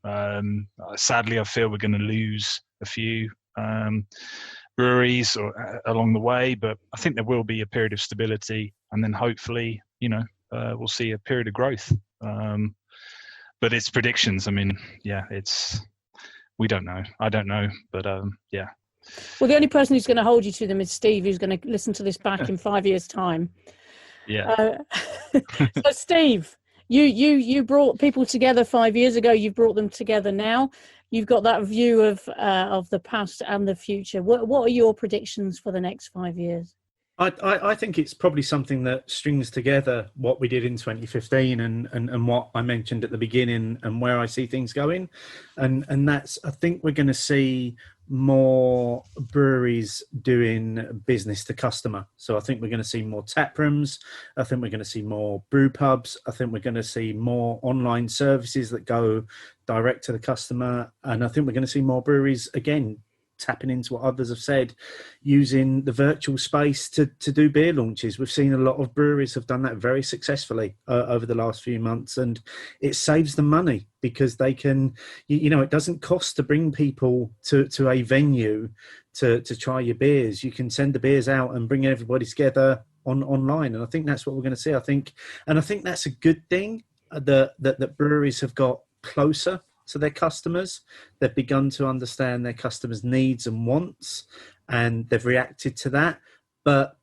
Sadly, I feel we're going to lose a few breweries along the way, but I think there will be a period of stability, and then hopefully, we'll see a period of growth. But it's predictions. I mean, we don't know. I don't know, but yeah. Well, the only person who's going to hold you to them is Steve, who's going to listen to this back in 5 years' time. Yeah. So, Steve, you brought people together 5 years ago. You've brought them together now. You've got that view of the past and the future. What are your predictions for the next 5 years? I think it's probably something that strings together what we did in 2015 and what I mentioned at the beginning and where I see things going. And that's, I think we're going to see more breweries doing business to customer. So I think we're going to see more tap rooms. I think we're going to see more brew pubs. I think we're going to see more online services that go direct to the customer. And I think we're going to see more breweries, again, tapping into what others have said, using the virtual space to do beer launches. We've seen a lot of breweries have done that very successfully over the last few months, and it saves them money because they can, it doesn't cost to bring people to a venue to try your beers. You can send the beers out and bring everybody together online, and I think that's what we're going to see. I think that's a good thing that breweries have got closer to their customers. They've begun to understand their customers' needs and wants, and they've reacted to that. But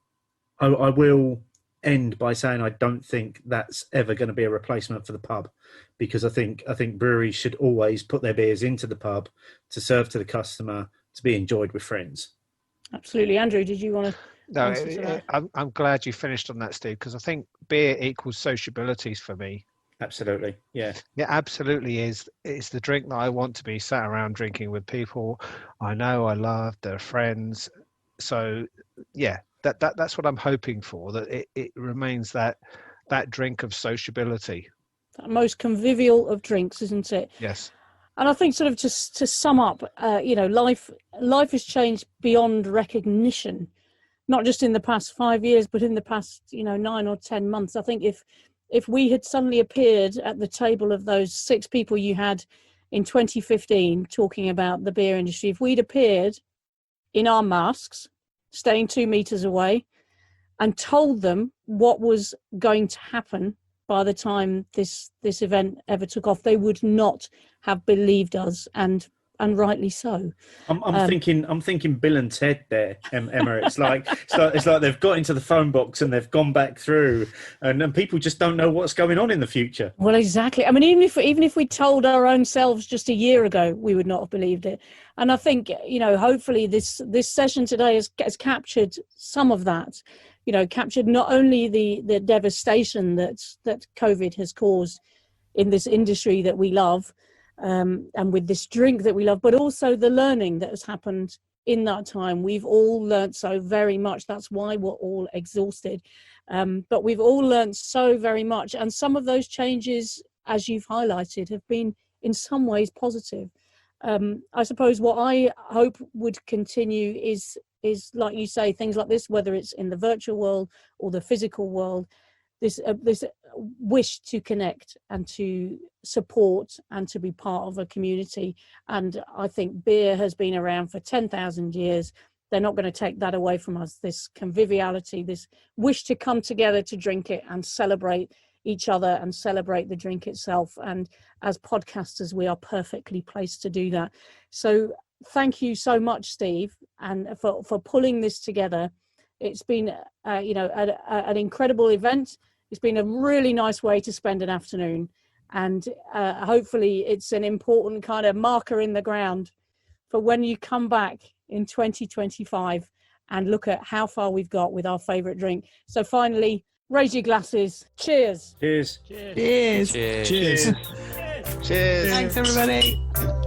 I will end by saying I don't think that's ever going to be a replacement for the pub, because I think breweries should always put their beers into the pub to serve to the customer, to be enjoyed with friends. Absolutely. Andrew, did you want to? No, I'm glad you finished on that, Steve, because I think beer equals sociabilities for me. Absolutely, yeah. Yeah, absolutely is. It's the drink that I want to be sat around drinking with people I know, I love, they're friends. So, yeah, that's what I'm hoping for, that it remains that drink of sociability. That most convivial of drinks, isn't it? Yes. And I think, sort of just to sum up, life has changed beyond recognition, not just in the past 5 years, but in the past, 9 or 10 months. I think if we had suddenly appeared at the table of those 6 people you had in 2015 talking about the beer industry, if we'd appeared in our masks, staying 2 meters away, and told them what was going to happen by the time this event ever took off, they would not have believed us, and rightly so. I'm thinking Bill and Ted there, Emma. It's like they've got into the phone box and they've gone back through, and people just don't know what's going on in the future. Well, exactly. I mean, even if we told our own selves just a year ago, we would not have believed it. And I think, hopefully this session today has captured some of that. Captured not only the devastation that COVID has caused in this industry that we love, and with this drink that we love, but also the learning that has happened in that time. We've all learned so very much. That's why we're all exhausted. But we've all learned so very much. And some of those changes, as you've highlighted, have been in some ways positive. I suppose what I hope would continue is like you say, things like this, whether it's in the virtual world or the physical world, this wish to connect and to support and to be part of a community. And I think beer has been around for 10,000 years. They're not going to take that away from us. This conviviality, this wish to come together to drink it and celebrate each other and celebrate the drink itself. And as podcasters, we are perfectly placed to do that. So thank you so much, Steve, and for pulling this together. It's been, an incredible event. It's been a really nice way to spend an afternoon. And hopefully it's an important kind of marker in the ground for when you come back in 2025 and look at how far we've got with our favourite drink. So finally, raise your glasses. Cheers. Cheers. Cheers. Cheers. Thanks, everybody.